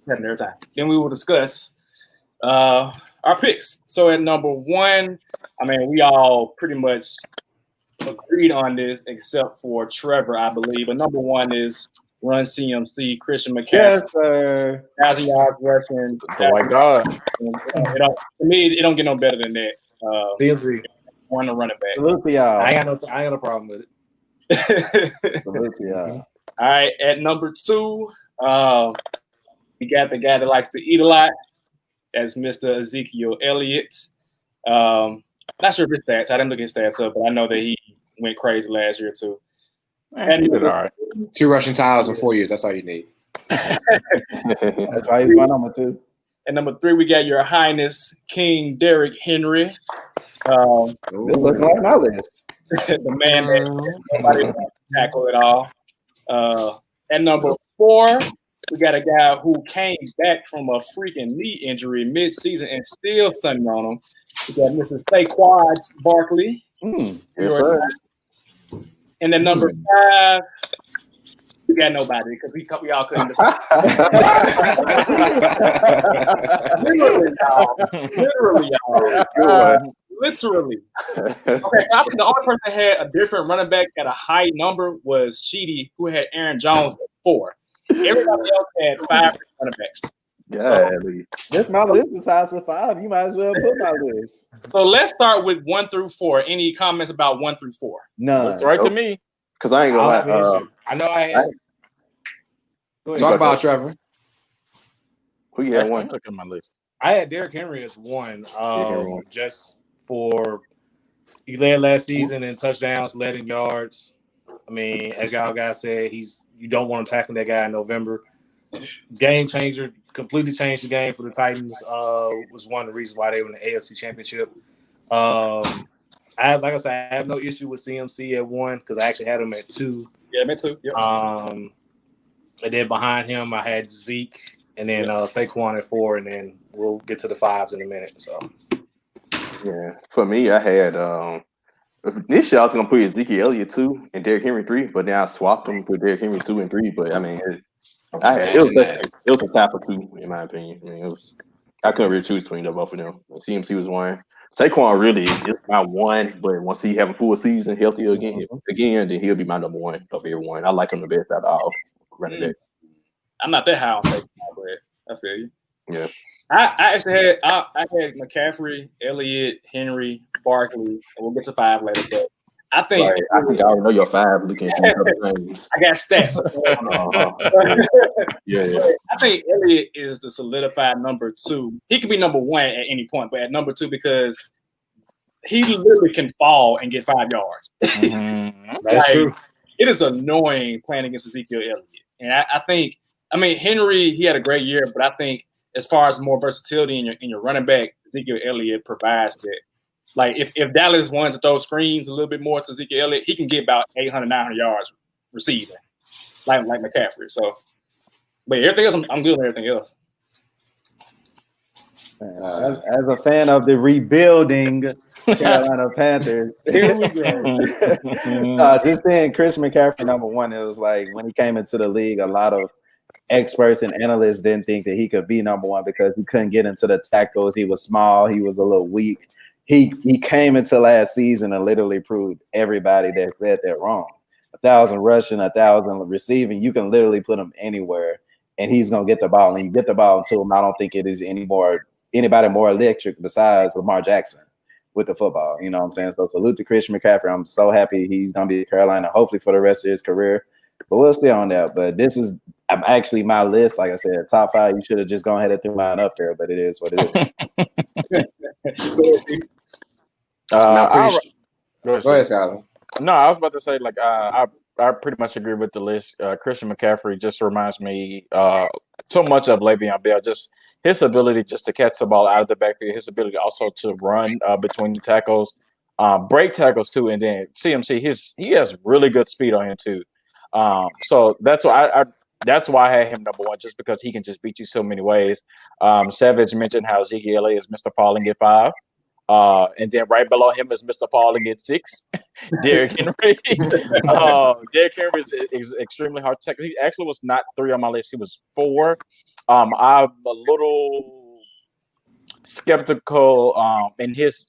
Then we will discuss our picks. So at number 1, I mean, we all pretty much agreed on this except for Trevor, I believe. But number 1 is Run CMC, Christian McCaffrey. Yes, sir. 1,000 yards rushing. The white God. To me, it don't get no better than that. CMC. One to running back. Salute to y'all. I ain't got no problem with it. Salute to y'all. All right, at number 2, we got the guy that likes to eat a lot. That's Mr. Ezekiel Elliott. Not sure of his stats. I didn't look his stats up, but I know that he went crazy last year too. And he did all right. 2 rushing titles in 4 years. That's all you need. That's why he's my number 2. And number 3, we got Your Highness King Derrick Henry. This looks like my list. The man that nobody wants to tackle at all. At number 4, we got a guy who came back from a freaking knee injury mid-season and still stunning on him. We got Mr. Saquon Barkley. Yes, sir. And then number 5, we got nobody because we all couldn't decide. Literally, y'all. Literally. Okay, so I think the only person that had a different running back at a high number was Sheedy, who had Aaron Jones at 4. Everybody else had 5 running backs. This my list besides the 5. You might as well put my list. So let's start with 1 through 4. Any comments about 1 through 4? None. Looks right to me. Because I ain't gonna lie. I know I had. Talk about Trevor. Who you had 1? Look at my list. I had Derrick Henry as 1. Just for he led last season in touchdowns, led in yards. I mean, as y'all guys said, you don't want to tackle that guy in November. Game changer, completely changed the game for the Titans. Was one of the reasons why they were in the AFC Championship. Like I said, I have no issue with CMC at 1 because I actually had him at 2. Yeah, me too. Yep. And then behind him, I had Zeke and then Saquon at 4, and then we'll get to the 5s in a minute. So, yeah, for me, I had this year I was gonna put Ezekiel Elliott 2 and Derrick Henry 3, but then I swapped them for Derrick Henry 2 and 3. But I mean, it was a top of 2 in my opinion. I mean, I couldn't really choose between both of them. CMC was 1. Saquon really is my 1, but once he have a full season, healthy again, then he'll be my number 1 of everyone. I like him the best out of all running back. I'm not that high on Saquon, but I feel you. Yeah. I actually had McCaffrey, Elliott, Henry, Barkley, and we'll get to 5 later. But I think right. I think I already know your 5 looking at these other names. I got stats. Yeah. I think Elliott is the solidified number 2. He could be number 1 at any point, but at number 2 because he literally can fall and get 5 yards. That's true. It is annoying playing against Ezekiel Elliott. And I think, Henry, he had a great year, but I think as far as more versatility in your running back, Ezekiel Elliott provides that. Like, if Dallas wanted to throw screens a little bit more to Ezekiel Elliott, he can get about 800, 900 yards receiving, like McCaffrey. So, but everything else, I'm good with everything else. As a fan of the rebuilding Carolina Panthers, Here we go. just saying Christian McCaffrey number 1, it was like when he came into the league, a lot of experts and analysts didn't think that he could be number 1 because he couldn't get into the tackles. He was small. He was a little weak. He came into last season and literally proved everybody that said that wrong. 1,000 rushing, 1,000 receiving. You can literally put him anywhere, and he's gonna get the ball. And you get the ball to him. I don't think it is anybody more electric besides Lamar Jackson with the football. You know what I'm saying? So salute to Christian McCaffrey. I'm so happy he's gonna be at Carolina, hopefully for the rest of his career. But we'll stay on that. But this is actually my list. Like I said, top 5. You should have just gone ahead and threw mine up there, but it is what it is. Go ahead, Skyler. No, I was about to say, like, I pretty much agree with the list. Christian McCaffrey just reminds me so much of Le'Veon Bell. Just his ability just to catch the ball out of the backfield, his ability also to run between the tackles, break tackles too, and then CMC, he has really good speed on him too. So that's why I had him number 1, just because he can just beat you so many ways. Savage mentioned how Ezekiel Elliott is Mr. Falling at 5. And then right below him is Mr. Falling at 6, Derrick Henry. Derrick Henry is extremely hard to tackle. He actually was not 3 on my list. He was 4. I'm a little skeptical in his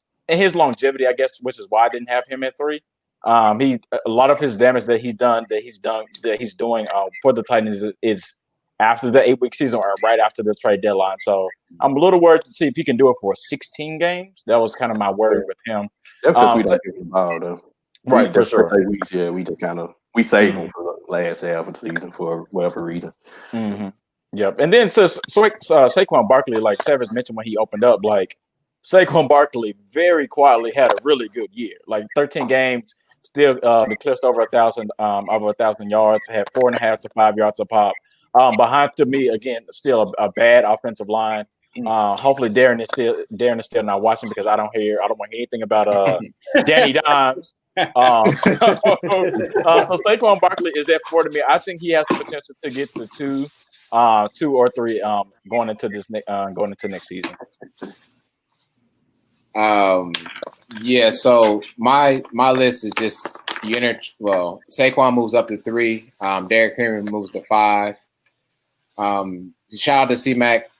longevity, I guess, which is why I didn't have him at 3. A lot of his damage that he's doing for the Titans is after the 8-week season or right after the trade deadline. So I'm a little worried to see if he can do it for 16 games. That was kind of my worry with him. That's because we don't give him the ball, though. Right, for sure. 8 weeks, yeah, we just kind of save him for the last half of the season for whatever reason. Mm-hmm. Yep. And then Saquon Barkley, like Savage mentioned when he opened up, like Saquon Barkley very quietly had a really good year. Like 13 games, still eclipsed over 1,000 yards, had 4.5 to 5 yards a pop. Behind, to me, again, still a bad offensive line. Hopefully Darren is still not watching, because I don't want to hear anything about Danny Dimes. So Saquon Barkley is at 4 to me. I think he has the potential to get to 2 or 3 going into next season. Yeah, so my list is just Saquon moves up to 3, Derrick Henry moves to 5. Shout out to C-Mac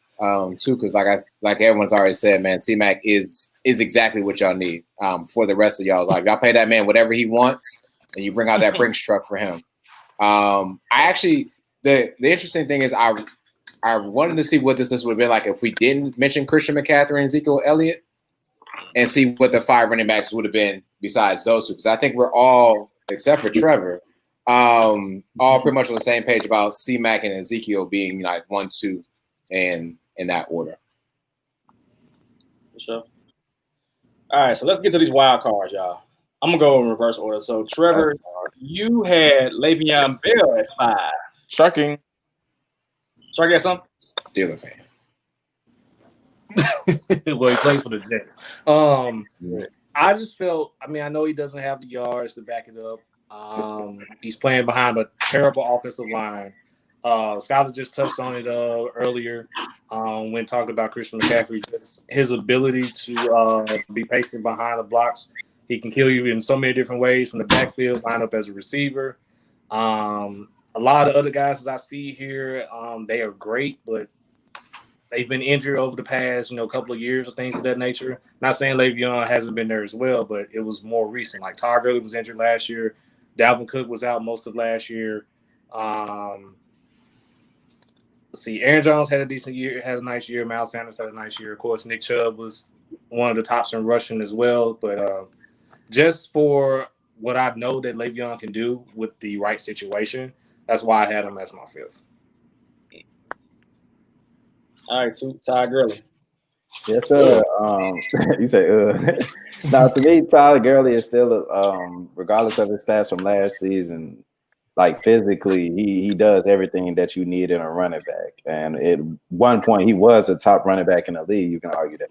too, because like everyone's already said, man, C-Mac is exactly what y'all need for the rest of y'all's life. Y'all pay that man whatever he wants, and you bring out that Brinks truck for him. The interesting thing is I wanted to see what this list would have been like if we didn't mention Christian McCaffrey and Ezekiel Elliott, and see what the 5 running backs would have been besides those two. Because I think we're all, except for Trevor, all pretty much on the same page about C-Mac and Ezekiel being like 1, 2, and in that order. For sure. All right, so let's get to these wild cards, y'all. I'm gonna go in reverse order. So Trevor, you had Le'Veon Bell at 5. Shocking. Should I get something? Steeler fan. Well, he plays for the Jets. I just felt, I know he doesn't have the yards to back it up. He's playing behind a terrible offensive line. Scott just touched on it earlier when talking about Christian McCaffrey. Just his ability to be patient behind the blocks. He can kill you in so many different ways from the backfield, line up as a receiver. A lot of other guys that I see here, they are great, but they've been injured over the past, couple of years or things of that nature. Not saying Le'Veon hasn't been there as well, but it was more recent. Like Todd Gurley was injured last year. Dalvin Cook was out most of last year. see, Aaron Jones had a decent year, had a nice year. Miles Sanders had a nice year. Of course, Nick Chubb was one of the tops in rushing as well. But just for what I know that Le'Veon can do with the right situation, that's why I had him as my 5th. All right, Ty Gurley. Yes, sir. You say, now to me, Tyler Gurley is still, regardless of his stats from last season, like physically, he does everything that you need in a running back. And at one point, he was a top running back in the league. You can argue that.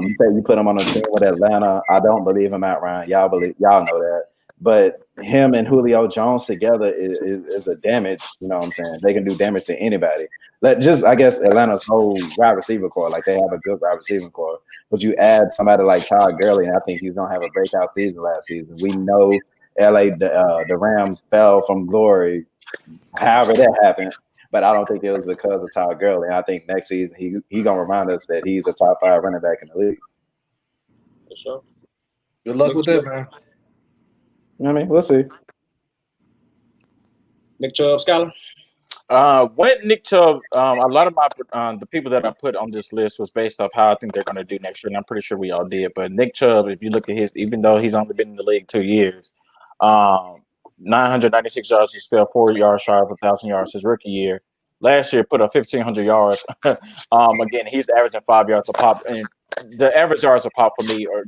You say you put him on a team with Atlanta. I don't believe him outright. Y'all know that. But him and Julio Jones together is a damage. You know what I'm saying? They can do damage to anybody. I guess Atlanta's whole wide receiver core, like they have a good wide receiver core. But you add somebody like Todd Gurley, and I think he's gonna have a breakout season last season. We know the Rams fell from glory, however that happened. But I don't think it was because of Todd Gurley. I think next season he gonna remind us that he's a top 5 running back in the league. For sure. Good luck with that, man. You know what I mean? We'll see. Nick Chubb, Scholar. When Nick Chubb, a lot of my the people that I put on this list was based off how I think they're going to do next year, and I'm pretty sure we all did. But Nick Chubb, if you look at his, even though he's only been in the league 2 years, 996 yards, he fell 4 yards shy of 1,000 yards his rookie year. Last year, put up 1,500 yards. Again, he's averaging 5 yards a pop, and the average yards a pop for me are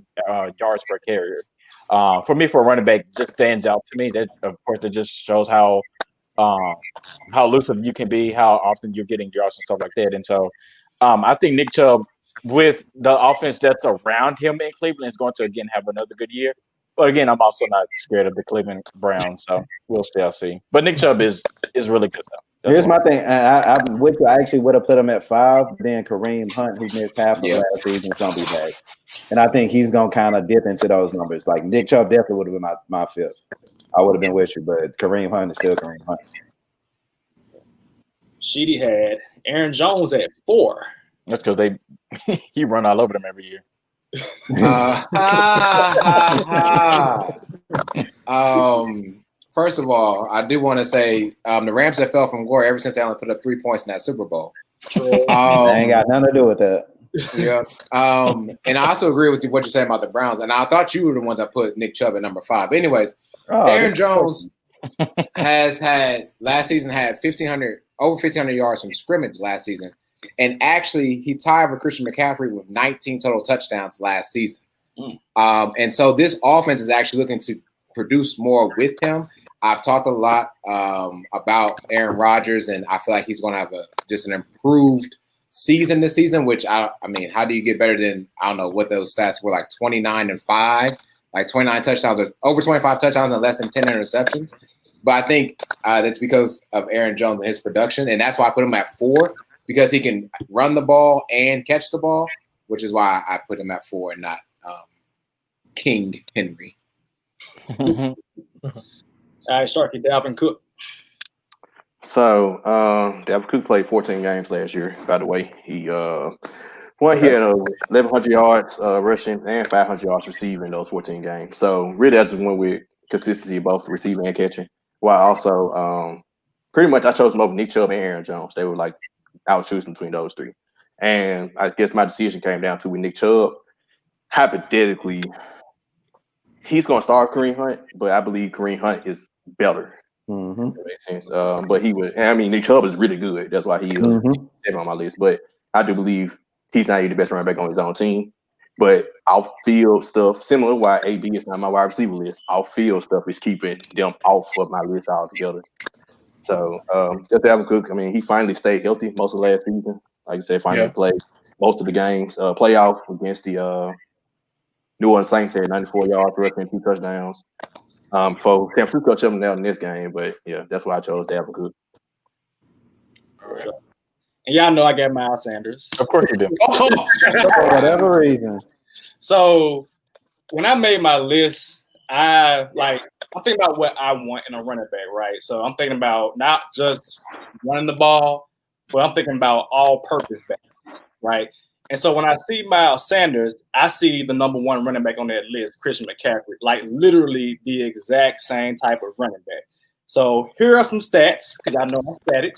yards per carrier. For me, for a running back, just stands out to me. That, of course, it just shows how elusive you can be, how often you're getting yards and stuff like that. And so I think Nick Chubb, with the offense that's around him in Cleveland, is going to, again, have another good year. But, again, I'm also not scared of the Cleveland Browns, so we'll still see. But Nick Chubb is really good, though. Here's my thing. I actually would have put him at 5. Then Kareem Hunt, who missed half of last season, is going to be back. And I think he's going to kind of dip into those numbers. Like, Nick Chubb definitely would have been my 5th. I would have been with you, but Kareem Hunt is still Kareem Hunt. Sheedy had Aaron Jones at 4. That's because he run all over them every year. First of all, I do want to say the Rams have fell from glory ever since they only put up 3 points in that Super Bowl. They ain't got nothing to do with that. Yeah. And I also agree with what you're saying about the Browns. And I thought you were the ones that put Nick Chubb at number 5. Anyways, Aaron Jones last season had over 1,500 yards from scrimmage last season. And actually, he tied with Christian McCaffrey with 19 total touchdowns last season. And so this offense is actually looking to produce more with him. I've talked a lot about Aaron Rodgers, and I feel like he's going to have just an improved season this season, which I mean, how do you get better than, I don't know what those stats were, like 29-5, like 29 touchdowns or over 25 touchdowns and less than 10 interceptions. But I think that's because of Aaron Jones and his production, and that's why I put him at 4, because he can run the ball and catch the ball, which is why I put him at 4 and not King Henry. All right, start with Dalvin Cook. So, Dalvin Cook played 14 games last year, by the way. He had 1,100 yards rushing and 500 yards receiving in those 14 games. So, really, I just went with consistency, both receiving and catching. While also, pretty much I chose them over Nick Chubb and Aaron Jones. They were like, I was choosing between those 3. And I guess my decision came down to with Nick Chubb. Hypothetically, he's going to start Kareem Hunt, but I believe Kareem Hunt is better. Mm-hmm. That makes sense. But Nick Chubb is really good. That's why he is 7 on my list. But I do believe he's not even the best running back on his own team. But outfield stuff, similar to why AB is not my wide receiver list, outfield stuff is keeping them off of my list altogether. So just Dalvin Cook, I mean, he finally stayed healthy most of last season. Like I said, finally played most of the games. Playoff against the New Orleans Saints had 94 yards, rushing 2 touchdowns. For San Francisco, shut out in this game, but yeah, that's why I chose Dalvin Cook. Sure. And y'all know I got Miles Sanders. Of course you do. For whatever reason. So when I made my list, I'm thinking about what I want in a running back, right? So I'm thinking about not just running the ball, but I'm thinking about all-purpose backs, right? And so when I see Miles Sanders, I see the number 1 running back on that list, Christian McCaffrey, like literally the exact same type of running back. So here are some stats, because I know I'm static.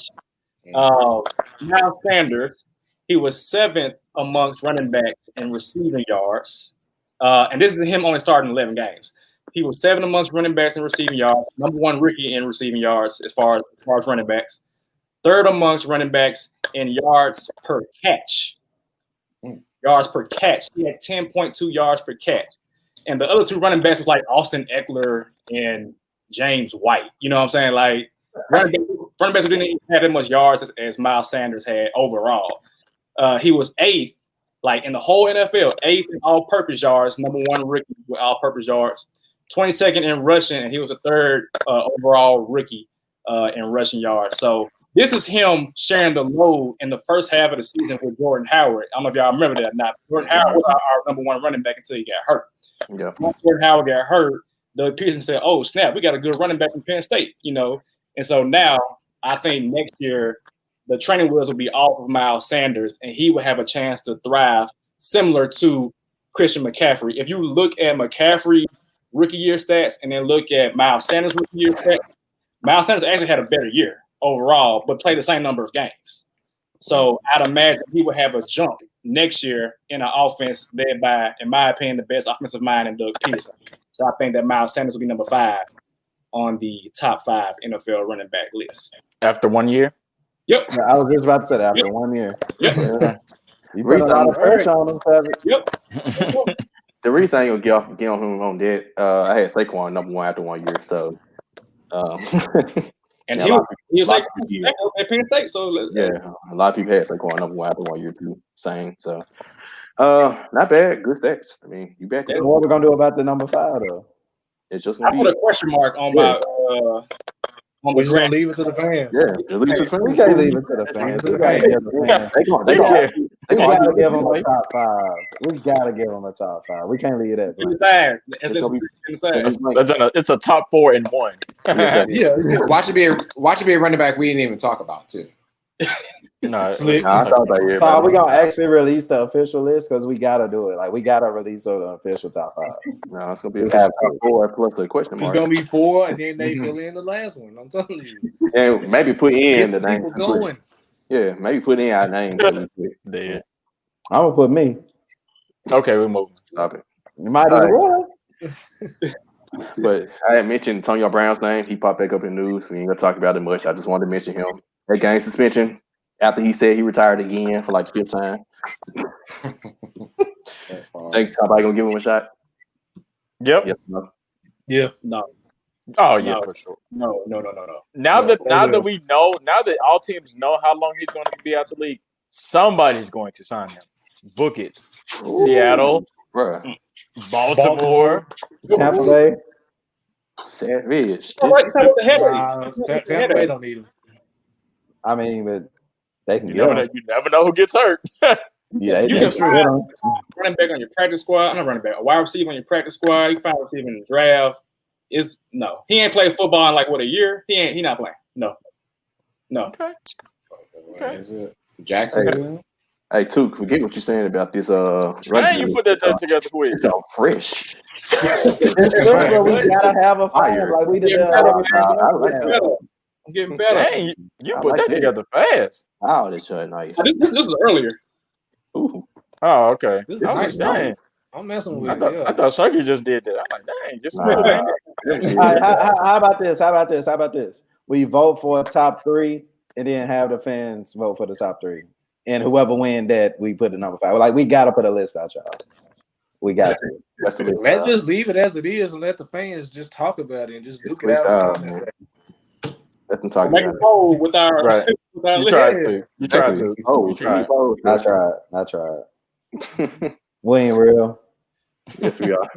Miles Sanders, he was 7th amongst running backs in receiving yards. And this is him only starting 11 games. He was 7th amongst running backs in receiving yards, number 1 rookie in receiving yards as far as running backs. 3rd amongst running backs in yards per catch. Yards per catch. He had 10.2 yards per catch. And the other 2 running backs was like Austin Eckler and James White. You know what I'm saying? Like running backs who didn't even have that much yards as Miles Sanders had overall. He was 8th, like in the whole NFL, 8th in all-purpose yards, number 1 rookie with all-purpose yards, 22nd in rushing, and he was a 3rd overall rookie in rushing yards. So this is him sharing the load in the first half of the season with Jordan Howard. I don't know if y'all remember that or not. Jordan Howard was our number 1 running back until he got hurt. Yeah. Once Jordan Howard got hurt, Doug Peterson said, "Oh snap, we got a good running back from Penn State," you know. And so now I think next year the training wheels will be off of Miles Sanders, and he will have a chance to thrive, similar to Christian McCaffrey. If you look at McCaffrey's rookie year stats and then look at Miles Sanders' rookie year stats, Miles Sanders actually had a better year overall, but played the same number of games. So I'd imagine he would have a jump next year in an offense led by, in my opinion, the best offensive mind in Doug Peterson. So I think that Miles Sanders will be number 5 on the top 5 NFL running back list. After 1 year? Yep. Yeah, I was just about to say that after 1 year. Yep. You put a lot of pressure on him, Kevin. Yep. The reason I ain't gonna get on him on that, I had Saquon number 1 after 1 year, so. And yeah, he was like at Penn State, so yeah, a lot of people had Saquon number 1 after 1 year too. Same, so not bad, good stats. I mean, you bet. So what we're gonna do about the number 5 though? It's just gonna I put a question mark on my we're just gonna leave it to the fans. Yeah, leave it to the fans. We can't leave it to the fans. We gotta give the fans. They gotta give them a top 5. We gotta give them a top 5. We can't leave that. It's a top 4 in 1. Yeah, watch it be a running back we didn't even talk about too. I thought about it. So we gonna actually release the official list because we gotta do it. Like we gotta release the official top 5. No, it's gonna be a top 4 plus a question mark. It's gonna be 4, and then they fill in the last one. I'm telling you. And maybe put in the name. Going. Yeah, maybe put in our name. Dead. I'm gonna put me. Okay, we're moving. Stop it. You might as well. But I had mentioned Antonio Brown's name. He popped back up in news. We ain't gonna talk about it much. I just wanted to mention him. That game suspension after he said he retired again for like the 5th time. Think somebody gonna give him a shot? Yep. No. Yeah. No. Oh yeah, for sure. No. Now that we know, now that all teams know how long he's going to be out the league, somebody's going to sign him. Book it. Ooh. Seattle, bruh. Baltimore, Tampa Bay. Savage. Tampa Bay don't need him. I mean, but they can you never know who gets hurt. Yeah, you can find running back on your practice squad. I'm not running back. A wide receiver on your practice squad. You can find a receiver in the draft. He ain't played football in like what, a year? He not playing. No. Okay. Is it Jackson? Hey, Took, forget what you're saying about this. Man, you put that together quick. It's all fresh. We gotta have a fire. Like we did. I'm getting better. Dang, you put that together fast. Oh, this is nice. This is earlier. Ooh. Oh, okay. This is nice. Dang. I'm messing with it. I thought Sharky just did that. I'm like, dang. How about this? We vote for a top 3 and then have the fans vote for the top 3. And whoever win that, we put the number 5. Like, we got to put a list out, y'all. We got to. Let's just leave it as it is and let the fans just talk about it and just duke it out. Let them talk Make about a poll with our right. With our you tried to. Oh, you tried. I tried. We ain't real. Yes, we are.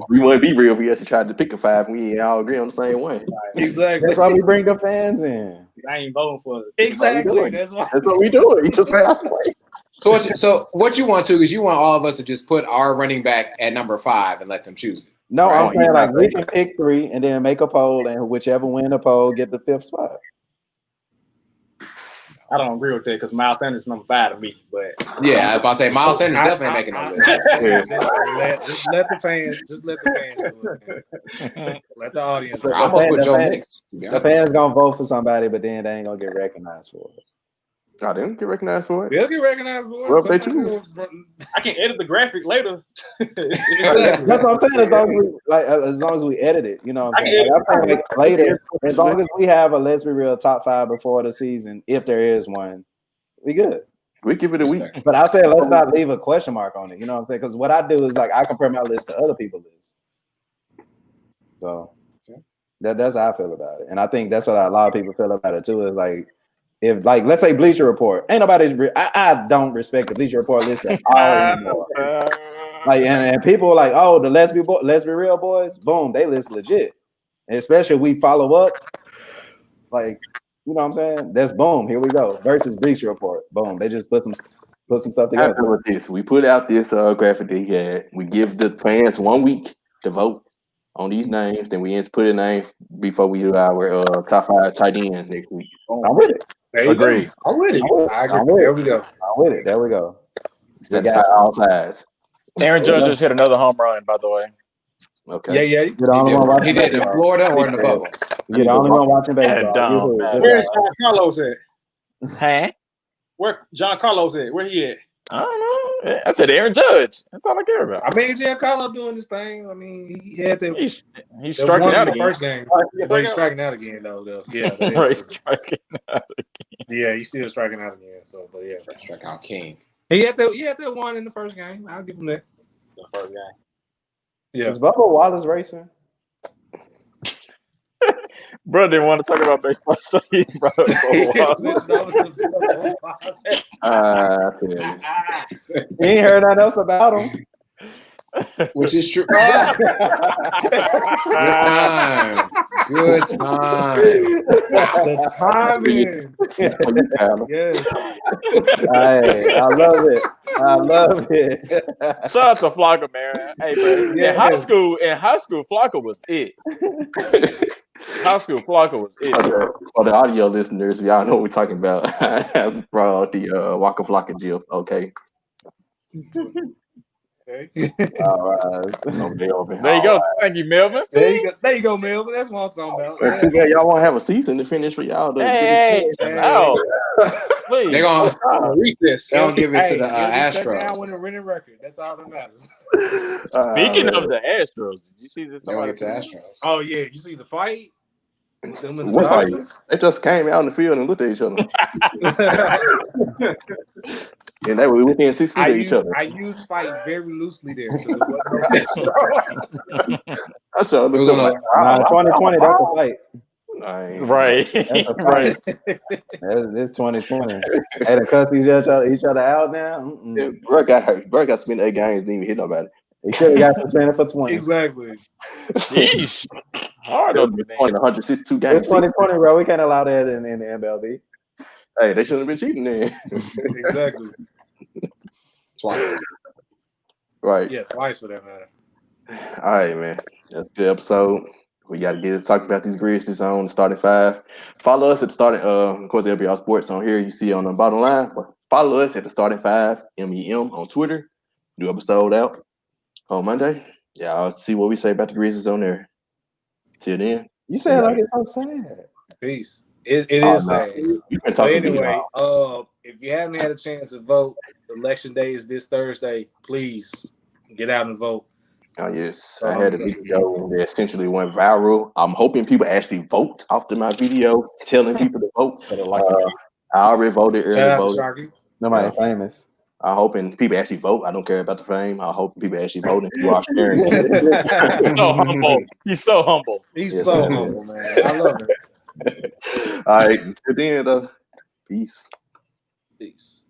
We wouldn't be real if we actually tried to pick a 5 and we all agree on the same one. Exactly. That's why we bring the fans in. I ain't voting for it. Exactly. That's what we doing. You just So what you want to is you want all of us to just put our running back at number 5 and let them choose it. No, right? I'm saying like we can pick 3 and then make a poll, and whichever win the poll get the 5th spot. I don't agree with that because Miles Sanders is number 5 to me. But Yeah, I was about to say Miles Sanders definitely ain't making no list. Just let the fans do it, man. Let the audience. I almost put Joe Mix. The fans gonna vote for somebody, but then they ain't gonna get recognized for it. I didn't get recognized for it. They'll get recognized for it. Well, they too. I can edit the graphic later. That's what I'm saying. As long as we edit it, you know what I'm saying? Like later, as long as we have a Let's Be Real top 5 before the season, if there is one, we good. We give it a week. But I say let's not leave a question mark on it. You know what I'm saying? Because what I do is like I compare my list to other people's lists. So that's how I feel about it. And I think that's what a lot of people feel about it too. Is like if like let's say Bleacher Report, ain't nobody's I don't respect the Bleacher Report list at all anymore. Like and people are like, oh, the Let's Be Real boys, boom, they list legit. And especially if we follow up, like you know what I'm saying? That's boom, here we go. Versus Bleacher Report. Boom. They just put some stuff together. After with this, we put out this graphic that he had. We give the fans 1 week to vote on these names. Then we put a name before we do our top 5 tight ends next week. I'm with it. Agree. I'm with it. I agree. There we go. I'm with it. There we go. That's all sides. Aaron Judge just hit another home run, by the way. Okay. Yeah. He did in Florida or in the bubble. You're the only one watching baseball. Where's John Carlos at? Huh? Where John Carlos at? Where he at? I don't know. I said Aaron Judge. That's all I care about. I mean, Giancarlo doing this thing. I mean, he had to. He's striking out the again. First game, but he's striking out again though. Yeah, he's striking out again. Yeah, he's still striking out again. So, but yeah, strike out king. He had that one in the first game. I'll give him that. The first game. Yeah. Is Bubba Wallace racing? Bro didn't want to talk about baseball, so he brought up You ain't heard nothing else about him. Which is true. Good time. Good time. The timing. Yes. Hey, I love it. I love it. Shout out to Flocka, man. Hey, bro. In high school, Flocka was it. High school Flocka was it. For the audio listeners, y'all know what we're talking about. I brought out the Waka Flocka GIF. Okay. All right. There you go. Thank you, Melvin. There you go, Melvin. That's what I'm talking about. Too bad y'all won't have a season to finish for y'all. Hey, please. They're gonna recess. They don't give it to the Astros. Now win a winning record. That's all that matters. Speaking of the Astros, did you see this? They don't get to Astros. Oh yeah, you see the fight? Them and the What fight? Dodgers? They just came out in the field and looked at each other. And they were within 6 feet of each other. I use fight very loosely there because it wasn't no I saw it was like 2020. That's a fight. Right. Right. It's 2020. Hey, the cuss each other out now. Yeah, bro got hurt. Bro got spent 8 games, didn't even hit nobody. He should have got suspended for 20. Exactly. Sheesh. Hard on me, man. 162 games. It's 2020, bro. We can't allow that in the MLB. Hey, they shouldn't have been cheating then. Exactly. Twice. Right. Yeah, twice for that matter. All right, man. That's a good episode. We got to get talking about these Grizzlies on the starting 5. Follow us at the starting, of course, LBR Sports on here. You see on the bottom line. But follow us at the starting 5, MEM on Twitter. New episode out on Monday. Yeah, I'll see what we say about the Grizzlies on there. Till then. You say it like it's so sad. Peace. It is sad. But anyway, if you haven't had a chance to vote, Election Day is this Thursday. Please get out and vote. Oh, yes. I had a video that essentially went viral. I'm hoping people actually vote after my video, telling people to vote. I already voted early. Nobody famous. I'm hoping people actually vote. I don't care about the fame. I hope people actually vote and you are sharing. He's so humble. He's so humble. He's so humble, man. I love it. All right. Until then, peace. Peace.